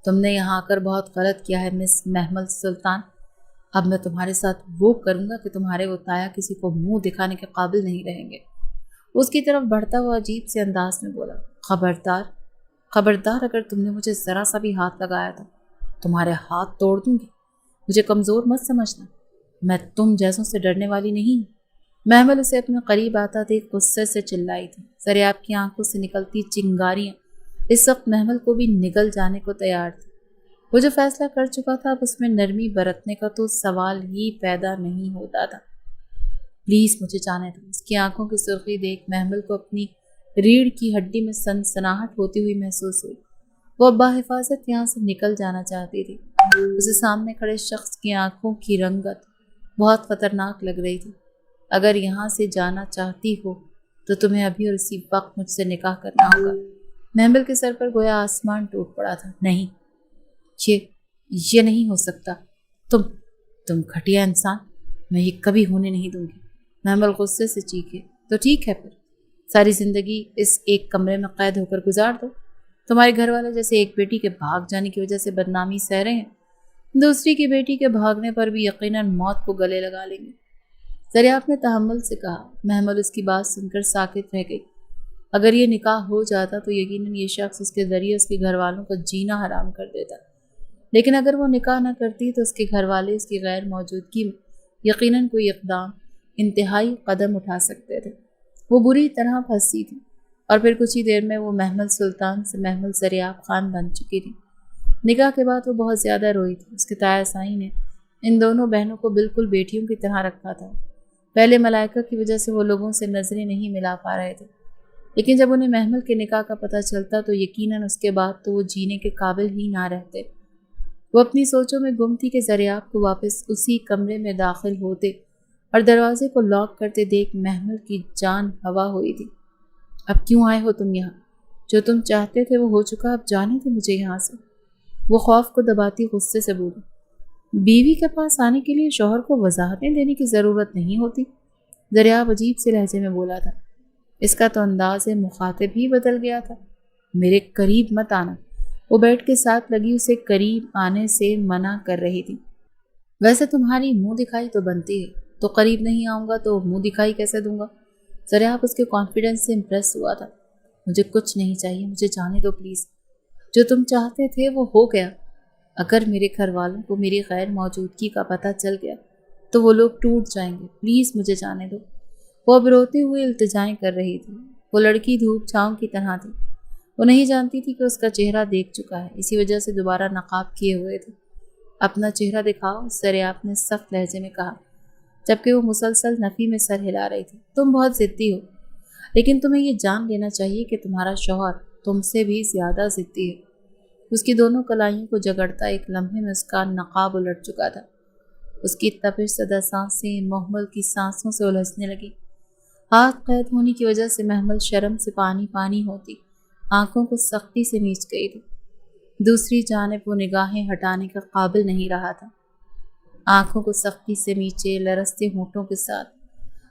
تم نے یہاں آ کر بہت غلط کیا ہے مس محمل سلطان۔ اب میں تمہارے ساتھ وہ کروں گا کہ تمہارے وہ تایا کسی کو منہ دکھانے کے قابل نہیں رہیں گے۔ اس کی طرف بڑھتا ہوا عجیب سے انداز میں بولا، خبردار، خبردار، اگر تم نے مجھے ذرا سا بھی ہاتھ لگایا تھا تمہارے ہاتھ توڑ دوں گی۔ مجھے کمزور مت سمجھنا، میں تم جیسوں سے ڈرنے والی نہیں ہوں۔ محمل اسے اپنے قریب آتا دیکھ غصے سے چلائی تھی۔ زریاب کی آنکھوں سے نکلتی چنگاریاں اس وقت محمل کو بھی نگل جانے کو تیار تھی۔ وہ جو فیصلہ کر چکا تھا اب اس میں نرمی برتنے کا تو سوال ہی پیدا نہیں ہوتا تھا۔ پلیز مجھے جانے دو۔ اس کی آنکھوں کی سرخی دیکھ محمل کو اپنی ریڑھ کی ہڈی میں سنسناہٹ ہوتی ہوئی محسوس ہوئی۔ وہ اب باحفاظت یہاں سے نکل جانا چاہتی تھی۔ اسے سامنے کھڑے شخص کی آنکھوں کی رنگت بہت خطرناک لگ رہی تھی۔ اگر یہاں سے جانا چاہتی ہو تو تمہیں ابھی اور اسی وقت مجھ سے نکاح کرنا ہوگا۔ محمل کے سر پر گویا آسمان ٹوٹ پڑا تھا۔ نہیں، یہ نہیں ہو سکتا۔ تم گھٹیا انسان، میں یہ کبھی ہونے نہیں دوں گی۔ محمل غصے سے چیخے، تو ٹھیک ہے، پھر ساری زندگی اس ایک کمرے میں قید ہو کر گزار دو۔ تمہارے گھر والے جیسے ایک بیٹی کے بھاگ جانے کی وجہ سے بدنامی سہ رہے ہیں، دوسری کی بیٹی کے بھاگنے پر بھی یقیناً موت کو گلے لگا لیں گے۔ زریاب نے تحمل سے کہا۔ محمل اس کی بات سن کر ساکت رہ گئی۔ اگر یہ نکاح ہو جاتا تو یقیناً یہ شخص اس کے ذریعے اس کے گھر والوں کا جینا حرام کر دیتا، لیکن اگر وہ نکاح نہ کرتی تو اس کے گھر والے اس کی غیر موجودگی میں یقیناً کوئی اقدام، انتہائی قدم اٹھا سکتے تھے۔ وہ بری طرح پھنسی تھی اور پھر کچھ ہی دیر میں وہ محمل سلطان سے محمل زریاب خان بن چکی تھی۔ نکاح کے بعد وہ بہت زیادہ روئی تھی۔ اس کے تایا سائی نے ان دونوں بہنوں کو بالکل بیٹیوں کی طرح رکھا تھا۔ پہلے ملائکہ کی وجہ سے وہ لوگوں سے نظریں نہیں ملا پا رہے تھے، لیکن جب انہیں محمل کے نکاح کا پتہ چلتا تو یقیناً اس کے بعد تو وہ جینے کے قابل ہی نہ رہتے۔ وہ اپنی سوچوں میں گم تھی کہ زریاب کو واپس اسی کمرے میں داخل ہوتے اور دروازے کو لاک کرتے دیکھ محمل کی جان ہوا ہوئی تھی۔ اب کیوں آئے ہو تم یہاں؟ جو تم چاہتے تھے وہ ہو چکا، اب جانے دو مجھے یہاں سے۔ وہ خوف کو دباتی غصے سے بولی۔ بیوی کے پاس آنے کے لیے شوہر کو وضاحتیں دینے کی ضرورت نہیں ہوتی، زریاب عجیب سے لہجے میں بولا تھا۔ اس کا تو انداز مخاطب ہی بدل گیا تھا۔ میرے قریب مت آنا۔ وہ بیڈ کے ساتھ لگی اسے قریب آنے سے منع کر رہی تھی۔ ویسے تمہاری منہ دکھائی تو بنتی ہے، تو قریب نہیں آؤں گا تو منہ دکھائی کیسے دوں گا؟ زریاب اس کے کانفیڈنس سے امپریس ہوا تھا۔ مجھے کچھ نہیں چاہیے، مجھے جانے دو پلیز۔ جو تم چاہتے تھے وہ ہو گیا۔ اگر میرے گھر والوں کو میری غیر موجودگی کا پتہ چل گیا تو وہ لوگ ٹوٹ جائیں گے، پلیز مجھے جانے دو۔ وہ اب روتے ہوئے التجائیں کر رہی تھی۔ وہ لڑکی دھوپ چھاؤں کی طرح تھی۔ وہ نہیں جانتی تھی کہ اس کا چہرہ دیکھ چکا ہے، اسی وجہ سے دوبارہ نقاب کیے ہوئے تھے۔ اپنا چہرہ دکھاؤ، زریاب نے سخت لہجے میں کہا، جبکہ وہ مسلسل نفی میں سر ہلا رہی تھی۔ تم بہت ضدی ہو، لیکن تمہیں یہ جان لینا چاہیے کہ تمہارا شوہر تم سے بھی زیادہ ضدی ہے۔ اس کی دونوں کلائیوں کو جگڑتا ایک لمحے میں اس کا نقاب الٹ چکا تھا۔ اس کی تپش زدہ سانسیں محمل کی سانسوں سے الجھنے لگی۔ ہاتھ قید ہونے کی وجہ سے محمل شرم سے پانی پانی ہوتی آنکھوں کو سختی سے میچ گئی تھی۔ دوسری جانب وہ نگاہیں ہٹانے کا قابل نہیں رہا تھا۔ آنکھوں کو سختی سے میچے لرزتے ہونٹوں کے ساتھ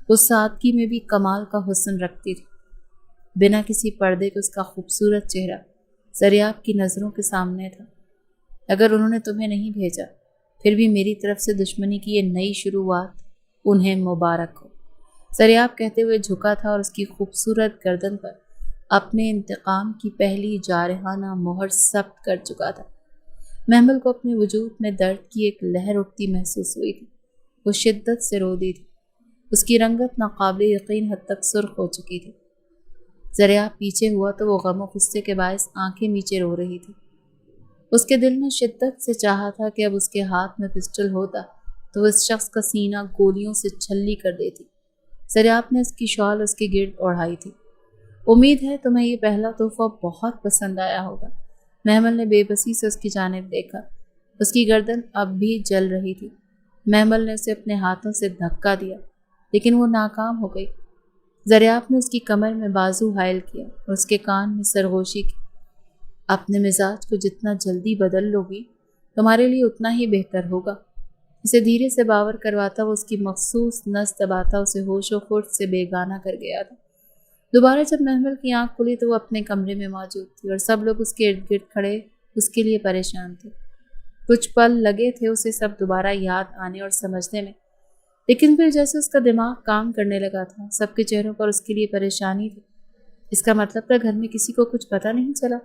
وہ سادگی میں بھی کمال کا حسن رکھتی تھی۔ بنا کسی پردے کے اس کا خوبصورت چہرہ زریاب کی نظروں کے سامنے تھا۔ اگر انہوں نے تمہیں نہیں بھیجا، پھر بھی میری طرف سے دشمنی کی یہ نئی شروعات انہیں مبارک ہو، زریاب کہتے ہوئے جھکا تھا اور اس کی خوبصورت گردن پر اپنے انتقام کی پہلی جارحانہ مہر ثبت کر چکا تھا۔ محمل کو اپنے وجود میں درد کی ایک لہر اٹھتی محسوس ہوئی تھی۔ وہ شدت سے رو دی تھی۔ اس کی رنگت ناقابل یقین حد تک سرخ ہو چکی تھی۔ زریاب پیچھے ہوا تو وہ غم و غصے کے باعث آنکھیں میچے رو رہی تھی۔ اس کے دل نے شدت سے چاہا تھا کہ اب اس کے ہاتھ میں پسٹل ہوتا تو وہ اس شخص کا سینہ گولیوں سے چھلنی کر دیتی۔ زریاب نے اس کی شال اس کے گرد اوڑھائی تھی۔ امید ہے تمہیں یہ پہلا تحفہ بہت پسند آیا ہوگا۔ محمل نے بے بسی سے اس کی جانب دیکھا۔ اس کی گردن اب بھی جل رہی تھی۔ محمل نے اسے اپنے ہاتھوں سے دھکا دیا لیکن وہ ناکام ہو گئی۔ زریاب نے اس کی کمر میں بازو حائل کیا اور اس کے کان میں سرگوشی کی۔ اپنے مزاج کو جتنا جلدی بدل لو گی تمہارے لیے اتنا ہی بہتر ہوگا۔ اسے دھیرے سے باور کرواتا وہ اس کی مخصوص نس دباتا اسے ہوش و خرد سے بیگانہ کر گیا تھا۔ دوبارہ جب محمل کی آنکھ کھلی تو وہ اپنے کمرے میں موجود تھی اور سب لوگ اس کے ارد گرد کھڑے اس کے لیے پریشان تھے۔ کچھ پل لگے تھے اسے سب دوبارہ یاد آنے اور سمجھنے میں، لیکن پھر جیسے اس کا دماغ کام کرنے لگا تھا سب کے چہروں پر اس کے لیے پریشانی تھی۔ اس کا مطلب تھا گھر میں کسی کو کچھ پتہ نہیں چلا۔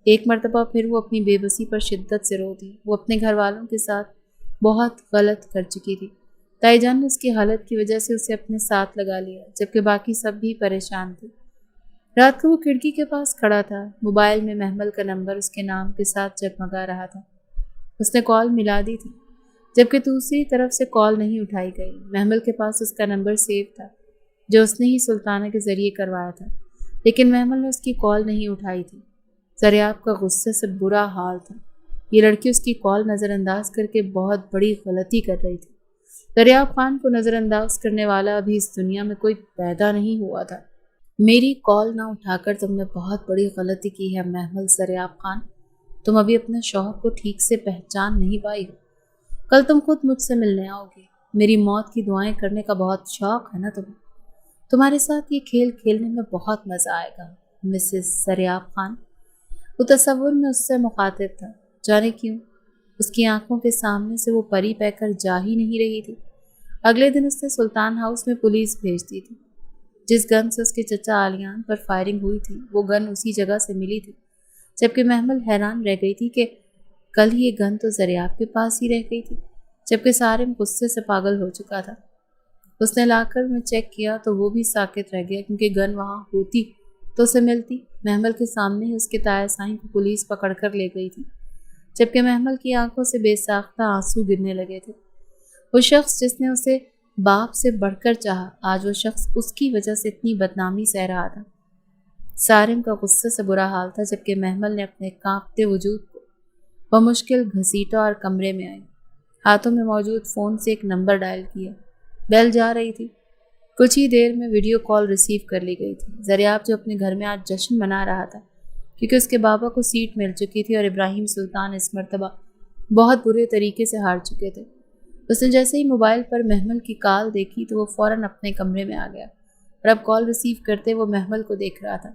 ایک مرتبہ پھر وہ اپنی بے بسی پر شدت سے رو دی۔ وہ اپنے گھر والوں کے ساتھ بہت غلط کر چکی تھی۔ تائی جان نے اس کی حالت کی وجہ سے اسے اپنے ساتھ لگا لیا جبکہ باقی سب بھی پریشان تھے۔ رات کو وہ کھڑکی کے پاس کھڑا تھا۔ موبائل میں محمل کا نمبر اس کے نام کے ساتھ جگمگا رہا تھا۔ اس نے کال ملا دی تھی جبکہ دوسری طرف سے کال نہیں اٹھائی گئی۔ محمل کے پاس اس کا نمبر سیو تھا جو اس نے ہی سلطانہ کے ذریعے کروایا تھا، لیکن محمل نے اس کی کال نہیں اٹھائی تھی۔ زریاب کا غصے سے برا حال تھا۔ یہ لڑکی اس کی کال نظر انداز کر کے بہت بڑی غلطی کر رہی تھی۔ زریاب خان کو نظر انداز کرنے والا ابھی اس دنیا میں کوئی پیدا نہیں ہوا تھا۔ میری کال نہ اٹھا کر تم نے بہت بڑی غلطی کی ہے محمل زریاب خان۔ تم ابھی اپنے شوہر کو ٹھیک سے پہچان نہیں پائی ہو۔ کل تم خود مجھ سے ملنے آؤ گے۔ میری موت کی دعائیں کرنے کا بہت شوق ہے نا تمہیں؟ تمہارے ساتھ یہ کھیل کھیلنے میں بہت مزہ آئے گا مسز زریاب خان۔ وہ تصور میں اس سے مخاطب تھا، جانے کیوں اس کی آنکھوں کے سامنے سے وہ پری بہ کر جا ہی نہیں رہی تھی۔ اگلے دن اس نے سلطان ہاؤس میں پولیس بھیج دی تھی۔ جس گن سے اس کے چچا علیان پر فائرنگ ہوئی تھی وہ گن اسی جگہ سے ملی تھی، جبکہ محمل حیران رہ گئی تھی کہ کل یہ گن تو زریاب کے پاس ہی رہ گئی تھی، جبکہ سارم غصے سے پاگل ہو چکا تھا۔ اس نے لا کر میں چیک کیا تو وہ بھی ساکت رہ گیا کیونکہ گن وہاں ہوتی تو اسے ملتی۔ محمل کے سامنے ہی اس کے تایا سائیں کو پولیس پکڑ کر لے گئی تھی، جبکہ محمل کی آنکھوں سے بے ساختہ آنسو گرنے لگے تھے۔ وہ شخص جس نے اسے باپ سے بڑھ کر چاہا آج وہ شخص اس کی وجہ سے اتنی بدنامی سہ رہا تھا۔ سارم کا غصے سے برا حال تھا جبکہ محمل نے اپنے کانپتے وجود کو بمشکل گھسیٹا اور کمرے میں آئی۔ ہاتھوں میں موجود فون سے ایک نمبر ڈائل کیا۔ بیل جا رہی تھی۔ کچھ ہی دیر میں ویڈیو کال ریسیو کر لی گئی تھی۔ زریاب جو اپنے گھر میں آج جشن منا رہا تھا کیونکہ اس کے بابا کو سیٹ مل چکی تھی اور ابراہیم سلطان اس مرتبہ بہت برے طریقے سے ہار چکے تھے۔ اس نے جیسے ہی موبائل پر محمل کی کال دیکھی تو وہ فوراً اپنے کمرے میں آ گیا اور اب کال ریسیو کرتے وہ محمل کو دیکھ رہا تھا۔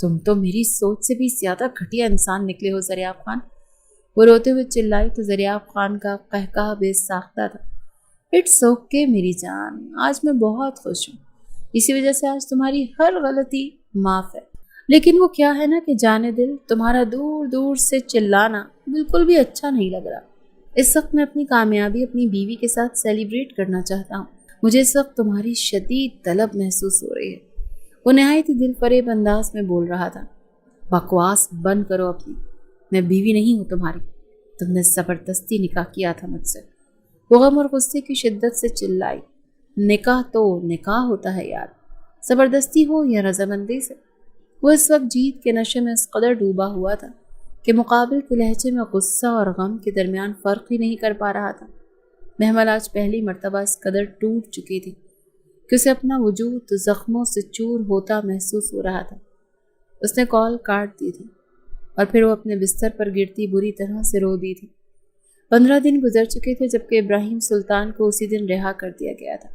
تم تو میری سوچ سے بھی زیادہ گھٹیا انسان نکلے ہو زریاب خان، وہ روتے ہوئے چلائی تو زریاب خان کا قہقہہ بے ساختہ تھا۔ اٹس اوکے میری جان، آج میں بہت خوش ہوں، اسی وجہ سے آج تمہاری ہر غلطی معاف ہے۔ لیکن وہ کیا ہے نا کہ جانے دل تمہارا دور دور سے چلانا بالکل بھی اچھا نہیں لگ رہا۔ اس وقت میں اپنی کامیابی اپنی بیوی کے ساتھ سیلیبریٹ کرنا چاہتا ہوں۔ مجھے اس وقت تمہاری شدید طلب محسوس ہو رہی ہے۔ وہ نہایت ہی دل فریب انداز میں بول رہا تھا۔ بکواس بند کرو اپنی، میں بیوی نہیں ہوں تمہاری، تم نے زبردستی نکاح کیا تھا مجھ سے۔ وہ غم اور غصے کی شدت سے چلائی۔ نکاح تو نکاح ہوتا ہے یار، زبردستی ہو یا رضامندی سے۔ وہ اس وقت جیت کے نشے میں اس قدر ڈوبا ہوا تھا کہ مقابل کے لہجے میں غصہ اور غم کے درمیان فرق ہی نہیں کر پا رہا تھا۔ محمل آج پہلی مرتبہ اس قدر ٹوٹ چکی تھی کہ اسے اپنا وجود زخموں سے چور ہوتا محسوس ہو رہا تھا۔ اس نے کال کاٹ دی تھی اور پھر وہ اپنے بستر پر گرتی بری طرح سے رو دی تھی۔ 15 دن گزر چکے تھے جبکہ ابراہیم سلطان کو اسی دن رہا کر دیا گیا تھا۔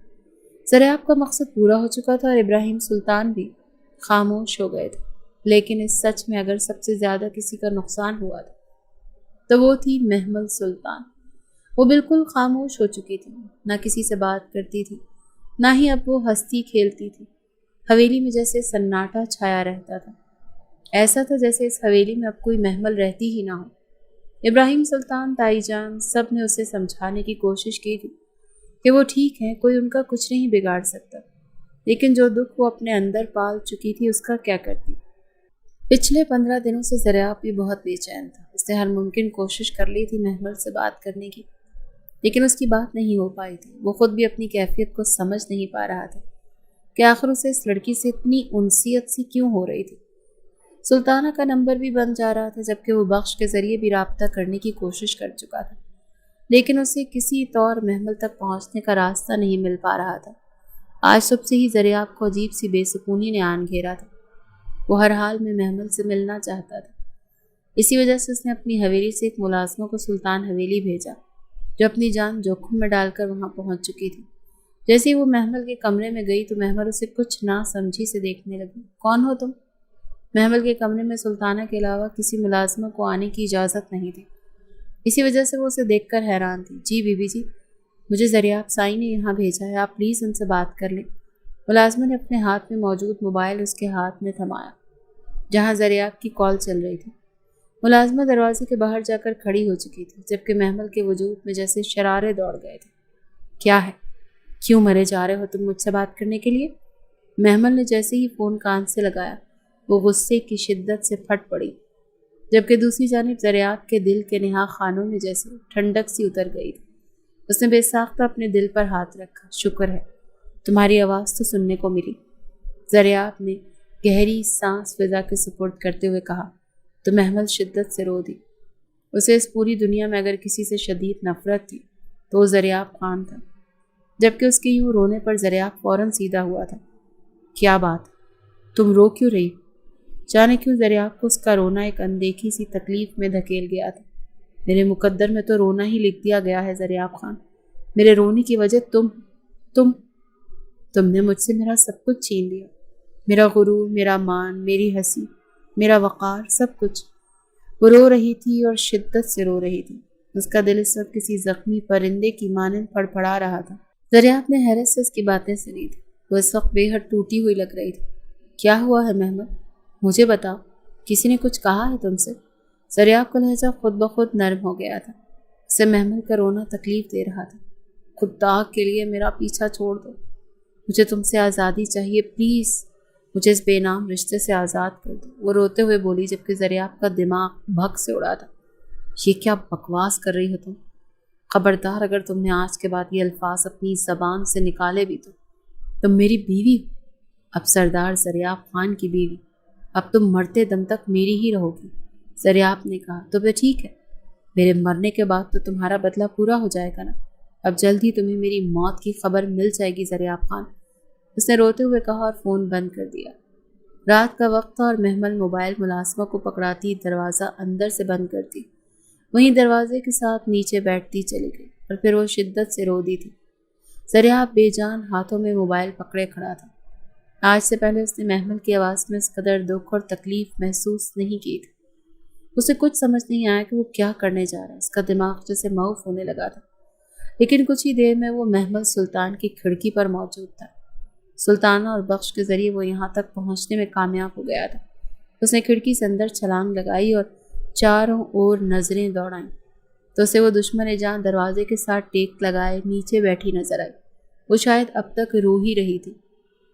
زریاب کا مقصد پورا ہو چکا تھا اور ابراہیم سلطان بھی خاموش ہو گئے تھے، لیکن اس سچ میں اگر سب سے زیادہ کسی کا نقصان ہوا تھا تو وہ تھی محمل سلطان۔ وہ بالکل خاموش ہو چکی تھی، نہ کسی سے بات کرتی تھی، نہ ہی اب وہ ہستی کھیلتی تھی۔ حویلی میں جیسے سناٹا چھایا رہتا تھا، ایسا تھا جیسے اس حویلی میں اب کوئی محمل رہتی ہی نہ ہو۔ ابراہیم سلطان، تائی جان، سب نے اسے سمجھانے کی کوشش کی تھی، کہ وہ ٹھیک ہیں، کوئی ان کا کچھ نہیں بگاڑ سکتا، لیکن جو دکھ وہ اپنے اندر پال چکی تھی اس کا کیا کرتی؟ پچھلے 15 دنوں سے زریاب بھی بہت بے چین تھا۔ اس نے ہر ممکن کوشش کر لی تھی محمل سے بات کرنے کی، لیکن اس کی بات نہیں ہو پائی تھی۔ وہ خود بھی اپنی کیفیت کو سمجھ نہیں پا رہا تھا کہ آخر اسے اس لڑکی سے اتنی انسیت سی کیوں ہو رہی تھی۔ سلطانہ کا نمبر بھی بن جا رہا تھا، جبکہ وہ بخش کے ذریعے بھی رابطہ کرنے کی کوشش کر چکا تھا، لیکن اسے کسی طور محمل تک پہنچنے کا راستہ نہیں مل پا رہا تھا۔ آج صبح سے ہی زریاب کو عجیب سی بے سکونی نے آن گھیرا تھا۔ وہ ہر حال میں محمل سے ملنا چاہتا تھا۔ اسی وجہ سے اس نے اپنی حویلی سے ایک ملازمہ کو سلطان حویلی بھیجا، جو اپنی جان جوخم میں ڈال کر وہاں پہنچ چکی تھی۔ جیسے ہی وہ محمل کے کمرے میں گئی تو محمل اسے کچھ نہ سمجھی سے دیکھنے لگی۔ کون ہو تم؟ محمل کے کمرے میں سلطانہ کے علاوہ کسی ملازمہ کو آنے کی اجازت نہیں تھی، اسی وجہ سے وہ اسے دیکھ کر حیران تھی۔ جی بی بی جی، مجھے زریاب سائی نے یہاں بھیجا ہے، آپ پلیز ان سے بات کر لیں۔ ملازمہ نے اپنے ہاتھ میں موجود موبائل اس کے ہاتھ میں تھمایا جہاں زریاب کی کال چل رہی تھی۔ ملازمہ دروازے کے باہر جا کر کھڑی ہو چکی تھی، جبکہ محمل کے وجود میں جیسے شرارے دوڑ گئے تھے۔ کیا ہے؟ کیوں مرے جا رہے ہو تم مجھ سے بات کرنے کے لیے؟ محمل نے جیسے ہی فون کان سے لگایا وہ غصے کی شدت سے پھٹ پڑی، جبکہ دوسری جانب زریاب کے دل کے نہا خانوں میں جیسے ٹھنڈک سی اتر گئی تھی۔ اس نے بے ساختہ اپنے دل پر ہاتھ رکھا۔ شکر ہے تمہاری آواز تو سننے کو ملی، زریاب نے گہری سانس فضا کے سپرد کرتے ہوئے کہا۔ تو محمل شدت سے رو دی۔ اسے اس پوری دنیا میں اگر کسی سے شدید نفرت تھی تو وہ زریاب خان تھا، جبکہ اس کے یوں رونے پر زریاب فوراً سیدھا ہوا تھا۔ کیا بات؟ تم رو کیوں رہی؟ جانے کیوں زریاب کو اس کا رونا ایک اندیکھی سی تکلیف میں دھکیل گیا تھا۔ میرے مقدر میں تو رونا ہی لکھ دیا گیا ہے زریاب خان۔ میرے رونے کی وجہ تم نے مجھ سے میرا سب کچھ چھین لیا، میرا غرور، میرا مان، میری ہنسی، میرا وقار، سب کچھ۔ وہ رو رہی تھی اور شدت سے رو رہی تھی۔ اس کا دل اس وقت کسی زخمی پرندے کی مانند پڑپڑا رہا تھا۔ زریاب نے حیرت سے اس کی باتیں سنی تھی۔ وہ اس وقت بے حد ٹوٹی ہوئی لگ رہی تھی۔ کیا ہوا ہے محمد؟ مجھے بتاؤ، کسی نے کچھ کہا ہے تم سے؟ زریاب کا لہجہ خود بخود نرم ہو گیا تھا۔ اسے محمد کا رونا تکلیف دے رہا تھا۔ خدا کے لیے میرا پیچھا چھوڑ دو، مجھے تم سے آزادی چاہیے، پلیز مجھے اس بے نام رشتے سے آزاد کر دو، وہ روتے ہوئے بولی، جبکہ زریاب کا دماغ بھگ سے اڑا تھا۔ یہ کیا بکواس کر رہی ہو تم؟ خبردار اگر تم نے آج کے بعد یہ الفاظ اپنی زبان سے نکالے بھی تو تم میری بیوی ہو، اب سردار زریاب خان کی بیوی، اب تم مرتے دم تک میری ہی رہو گی۔ زریاب نے کہا، تو پھر ٹھیک ہے، میرے مرنے کے بعد تو تمہارا بدلہ پورا ہو جائے گا نا، اب جلد ہی تمہیں میری موت کی خبر مل جائے گی زریاب خان، اس نے روتے ہوئے کہا اور فون بند کر دیا۔ رات کا وقت تھا اور محمل موبائل ملازمہ کو پکڑاتی دروازہ اندر سے بند کرتی، وہیں دروازے کے ساتھ نیچے بیٹھتی چلی گئی اور پھر وہ شدت سے رو دی تھی۔ زریاب بے جان ہاتھوں میں موبائل پکڑے کھڑا تھا۔ آج سے پہلے اس نے محمل کی آواز میں اس قدر دکھ اور تکلیف محسوس نہیں کی تھی۔ اسے کچھ سمجھ نہیں آیا کہ وہ کیا کرنے جا رہا ہے۔ اس کا دماغ جیسے معوف ہونے لگا تھا، لیکن کچھ ہی دیر میں وہ محمل سلطان کی کھڑکی پر موجود تھا۔ سلطانہ اور بخش کے ذریعے وہ یہاں تک پہنچنے میں کامیاب ہو گیا تھا۔ اس نے کھڑکی سے اندر چھلانگ لگائی اور چاروں اور نظریں دوڑائیں تو اسے وہ دشمن جان دروازے کے ساتھ ٹیک لگائے نیچے بیٹھی نظر آئی۔ وہ شاید اب تک رو ہی رہی تھی۔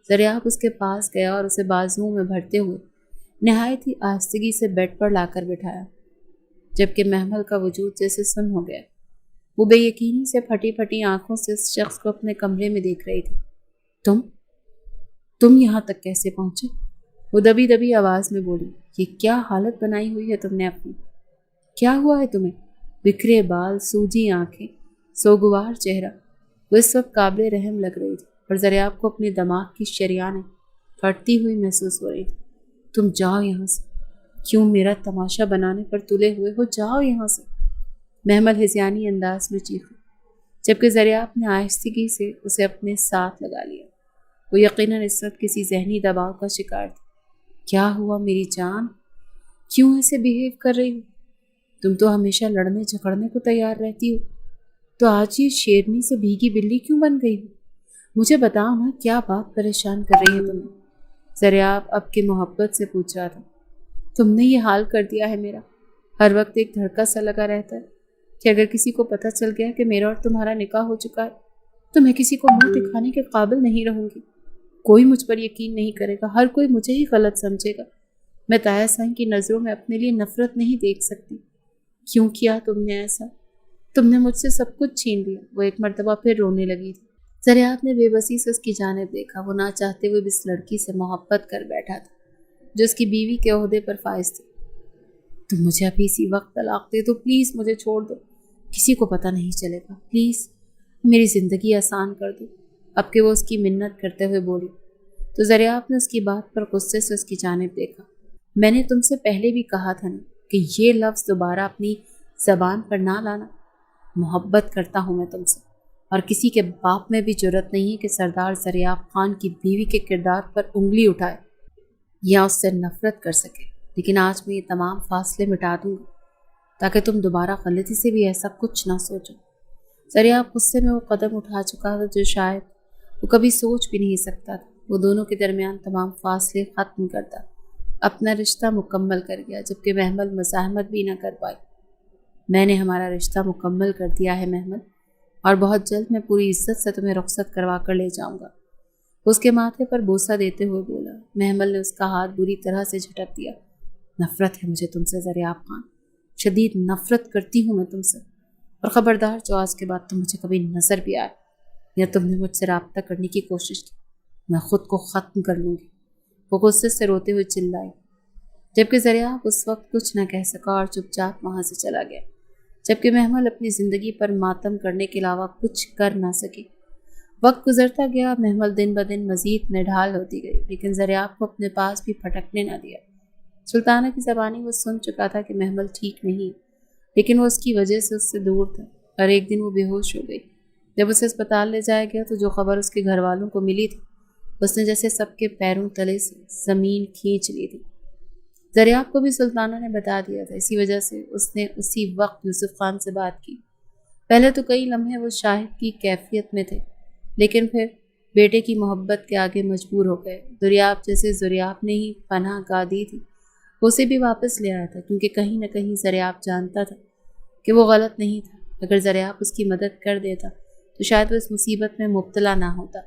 زریاب اس کے پاس گیا اور اسے بازوؤں میں بھرتے ہوئے نہایت ہی آہستگی سے بیڈ پر لا کر بٹھایا، جبکہ محمل کا وجود جیسے سن ہو گیا۔ وہ بے یقینی سے پھٹی پھٹی آنکھوں سے اس شخص کو اپنے کمرے میں دیکھ رہی تھی۔ تم یہاں تک کیسے پہنچے؟ وہ دبی دبی آواز میں بولی۔ یہ کیا حالت بنائی ہوئی ہے تم نے اپنی؟ کیا ہوا ہے تمہیں؟ بکھرے بال، سوجی آنکھیں، سوگوار چہرہ۔ وہ اس وقت قابل رحم لگ رہی تھی اور زریاب کو اپنے دماغ کی شریانیں پھٹتی ہوئی محسوس ہو رہی تھی۔ تم جاؤ یہاں سے، کیوں میرا تماشا بنانے پر تلے ہوئے ہو؟ جاؤ یہاں سے، محمل ہذیانی انداز میں چیخا، جبکہ زریاب نے آہستگی سے اسے اپنے ساتھ لگا لیا۔ وہ یقیناً اس وقت کسی ذہنی دباؤ کا شکار تھی۔ کیا ہوا میری جان؟ کیوں ایسے بیہیو کر رہی ہو؟ تم تو ہمیشہ لڑنے جھگڑنے کو تیار رہتی ہو، تو آج یہ شیرنی سے بھیگی بلی کیوں بن گئی ہو؟ مجھے بتاؤ نا، کیا بات پریشان کر رہی ہے تمہیں؟ زریاب اب کی محبت سے پوچھ رہا تھا۔ تم نے یہ حال کر دیا ہے میرا، ہر وقت ایک دھڑکا سا لگا رہتا ہے کہ اگر کسی کو پتہ چل گیا کہ میرا اور تمہارا نکاح ہو چکا ہے تو میں کسی کو منہ دکھانے کے قابل نہیں رہوں گی۔ کوئی مجھ پر یقین نہیں کرے گا، ہر کوئی مجھے ہی غلط سمجھے گا۔ میں تایا سائیں کی نظروں میں اپنے لیے نفرت نہیں دیکھ سکتی۔ کیوں کیا تم نے ایسا؟ تم نے مجھ سے سب کچھ چھین لیا۔ وہ ایک مرتبہ پھر رونے لگی تھی۔ زریاب نے بے بسی سے اس کی جانب دیکھا۔ وہ نہ چاہتے ہوئے بھی اس لڑکی سے محبت کر بیٹھا تھا جو اس کی بیوی کے عہدے پر فائز تھی۔ تم مجھے ابھی اسی وقت طلاق دے دو، پلیز مجھے چھوڑ دو، کسی کو پتہ نہیں چلے گا، پلیز میری زندگی آسان کر دو، اب کہ وہ اس کی منت کرتے ہوئے بولی۔ تو زریاب نے اس کی بات پر غصے سے اس کی جانب دیکھا۔ میں نے تم سے پہلے بھی کہا تھا نا کہ یہ لفظ دوبارہ اپنی زبان پر نہ لانا۔ محبت کرتا ہوں میں تم سے، اور کسی کے باپ میں بھی جرأت نہیں ہے کہ سردار زریاب خان کی بیوی کے کردار پر انگلی اٹھائے یا اس سے نفرت کر سکے، لیکن آج میں یہ تمام فاصلے مٹا دوں گا تاکہ تم دوبارہ غلطی سے بھی ایسا کچھ نہ سوچو۔ زریاب غصے میں وہ قدم اٹھا چکا تھا جو شاید وہ کبھی سوچ بھی نہیں سکتا تھا۔ وہ دونوں کے درمیان تمام فاصلے ختم کرتا، اپنا رشتہ مکمل کر گیا، جبکہ محمل مزاحمت بھی نہ کر پائی۔ میں نے ہمارا رشتہ مکمل کر دیا ہے محمل، اور بہت جلد میں پوری عزت سے تمہیں رخصت کروا کر لے جاؤں گا۔ اس کے ماتھے پر بوسہ دیتے ہوئے بولا۔ محمل نے اس کا ہاتھ بری طرح سے جھٹک دیا۔ نفرت ہے مجھے تم سے زریاب خان، شدید نفرت کرتی ہوں میں تم سے، اور خبردار جو آج کے بعد تم مجھے کبھی نظر بھی آئے یا تم نے مجھ سے رابطہ کرنے کی کوشش کی، میں خود کو ختم کر لوں گی۔ وہ غصے سے روتے ہوئے چلائی، جبکہ زریاب اس وقت کچھ نہ کہہ سکا اور چپ چاپ وہاں سے چلا گیا، جبکہ محمل اپنی زندگی پر ماتم کرنے کے علاوہ کچھ کر نہ سکی۔ وقت گزرتا گیا، محمل دن بدن مزید نڈھال ہوتی گئی، لیکن زریاب کو اپنے پاس بھی پھٹکنے نہ دیا۔ سلطانہ کی زبانی وہ سن چکا تھا کہ محمل ٹھیک نہیں، لیکن وہ اس کی وجہ سے اس سے دور تھا، اور ایک دن وہ بے ہوش ہو گئی۔ جب اسے اسپتال لے جایا گیا تو جو خبر اس کے گھر والوں کو ملی تھی، اس نے جیسے سب کے پیروں تلے سے زمین کھینچ لی تھی۔ زریاب کو بھی سلطانہ نے بتا دیا تھا، اسی وجہ سے اس نے اسی وقت یوسف خان سے بات کی۔ پہلے تو کئی لمحے وہ شاہد کی کیفیت میں تھے، لیکن پھر بیٹے کی محبت کے آگے مجبور ہو گئے۔ دریاب جیسے زریاب نے ہی پناہ گاہ دی تھی، وہ اسے بھی واپس لے آیا تھا، کیونکہ کہیں نہ کہیں زریاب جانتا تھا کہ وہ غلط نہیں تھا۔ اگر زریاب اس کی مدد کر دیتا تو شاید وہ اس مصیبت میں مبتلا نہ ہوتا۔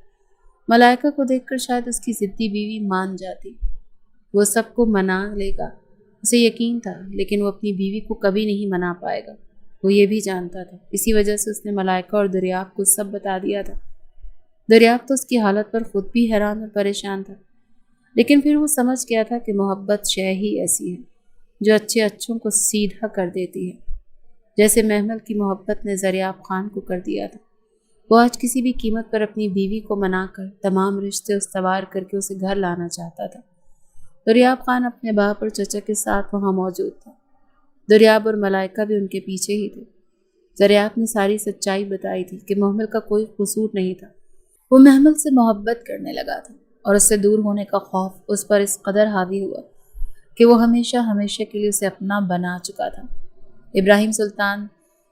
ملائکہ کو دیکھ کر شاید اس کی ضدی بیوی مان جاتی، وہ سب کو منا لے گا، اسے یقین تھا، لیکن وہ اپنی بیوی کو کبھی نہیں منا پائے گا، وہ یہ بھی جانتا تھا۔ اسی وجہ سے اس نے ملائکہ اور دریاب کو سب بتا دیا تھا۔ دریاب تو اس کی حالت پر خود بھی حیران اور پریشان تھا، لیکن پھر وہ سمجھ گیا تھا کہ محبت شے ہی ایسی ہے جو اچھے اچھوں کو سیدھا کر دیتی ہے، جیسے محمل کی محبت نے زریاب خان کو کر دیا تھا۔ وہ آج کسی بھی قیمت پر اپنی بیوی کو منا کر تمام رشتے استوار کر کے اسے گھر لانا چاہتا تھا۔ دریاب خان اپنے باپ اور چچا کے ساتھ وہاں موجود تھا۔ دریاب اور ملائکہ بھی ان کے پیچھے ہی تھے۔ زریاب نے ساری سچائی بتائی تھی کہ محمل کا کوئی قصور نہیں تھا۔ وہ محمل سے محبت کرنے لگا تھا، اور اس سے دور ہونے کا خوف اس پر اس قدر حاوی ہوا کہ وہ ہمیشہ ہمیشہ کے لیے اسے اپنا بنا چکا تھا۔ ابراہیم سلطان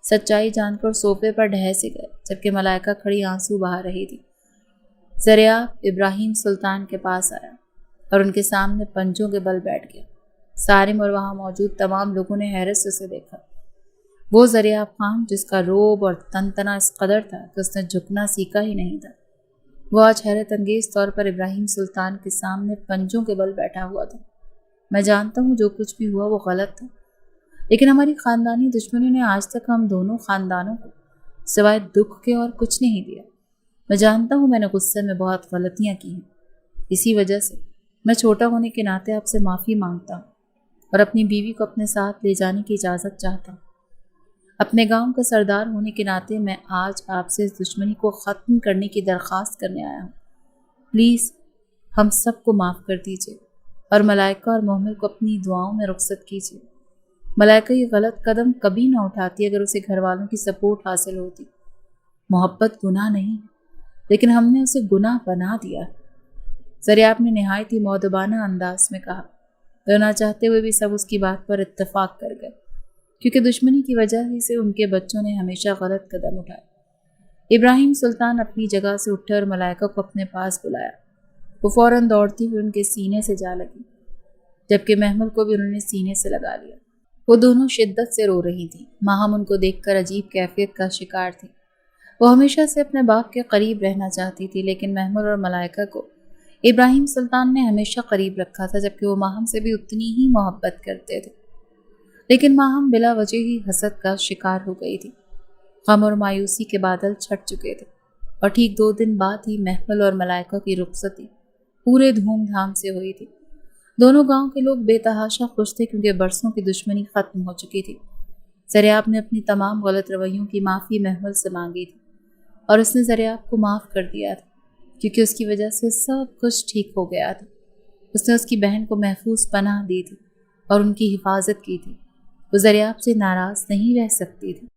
سچائی جان کر صوفے پر ڈھہ سے گئے، جبکہ ملائکہ کھڑی آنسو بہا رہی تھی۔ زریاب ابراہیم سلطان کے پاس آیا اور ان کے سامنے پنجوں کے بل بیٹھ گیا۔ سارم اور وہاں موجود تمام لوگوں نے حیرت سے اسے دیکھا۔ وہ زریاب خان جس کا روب اور تنتنا اس قدر تھا کہ اس نے جھکنا سیکھا ہی نہیں تھا، وہ آج حیرت انگیز طور پر ابراہیم سلطان کے سامنے پنجوں کے بل بیٹھا ہوا تھا۔ میں جانتا ہوں جو کچھ بھی ہوا وہ غلط تھا، لیکن ہماری خاندانی دشمنی نے آج تک ہم دونوں خاندانوں کو سوائے دکھ کے اور کچھ نہیں دیا۔ میں جانتا ہوں میں نے غصے میں بہت غلطیاں کی ہیں، اسی وجہ سے میں چھوٹا ہونے کے ناطے آپ سے معافی مانگتا ہوں اور اپنی بیوی کو اپنے ساتھ لے جانے کی اجازت چاہتا ہوں۔ اپنے گاؤں کا سردار ہونے کے ناطے میں آج آپ سے اس دشمنی کو ختم کرنے کی درخواست کرنے آیا ہوں۔ پلیز ہم سب کو معاف کر دیجیے اور ملائکہ اور محمل کو اپنی دعاؤں میں رخصت کیجیے۔ ملائکہ یہ غلط قدم کبھی نہ اٹھاتی اگر اسے گھر والوں کی سپورٹ حاصل ہوتی۔ محبت گناہ نہیں، لیکن ہم نے اسے گناہ بنا دیا۔ زریاب نے نہایت ہی مؤدبانہ انداز میں کہا، تو نہ چاہتے ہوئے بھی سب اس کی بات پر اتفاق کر گئے، کیونکہ دشمنی کی وجہ سے ان کے بچوں نے ہمیشہ غلط قدم اٹھائے۔ ابراہیم سلطان اپنی جگہ سے اٹھے اور ملائکہ کو اپنے پاس بلایا۔ وہ فوراً دوڑتی ہوئی ان کے سینے سے جا لگی، جبکہ محمل کو بھی انہوں نے سینے سے لگا لیا۔ وہ دونوں شدت سے رو رہی تھیں، ماہم ان کو دیکھ کر عجیب کیفیت کا شکار تھی۔ وہ ہمیشہ سے اپنے باپ کے قریب رہنا چاہتی تھی، لیکن محمل اور ملائکہ کو ابراہیم سلطان نے ہمیشہ قریب رکھا تھا، جبکہ وہ ماہم سے بھی اتنی ہی محبت کرتے تھے۔ لیکن ماہم بلا وجہ ہی حسد کا شکار ہو گئی تھی۔ غم اور مایوسی کے بادل چھٹ چکے تھے، اور ٹھیک 2 دن بعد ہی محمل اور ملائکہ کی رخصتی پورے دھوم دھام سے ہوئی تھی۔ دونوں گاؤں کے لوگ بے تحاشا خوش تھے، کیونکہ برسوں کی دشمنی ختم ہو چکی تھی۔ زریاب نے اپنی تمام غلط رویوں کی معافی محمل سے مانگی تھی، اور اس نے زریاب کو معاف کر دیا تھا، کیونکہ اس کی وجہ سے سب کچھ ٹھیک ہو گیا تھا۔ اس نے اس کی بہن کو محفوظ پناہ دی تھی اور ان کی حفاظت کی تھی۔ وہ زریاب سے ناراض نہیں رہ سکتی تھی۔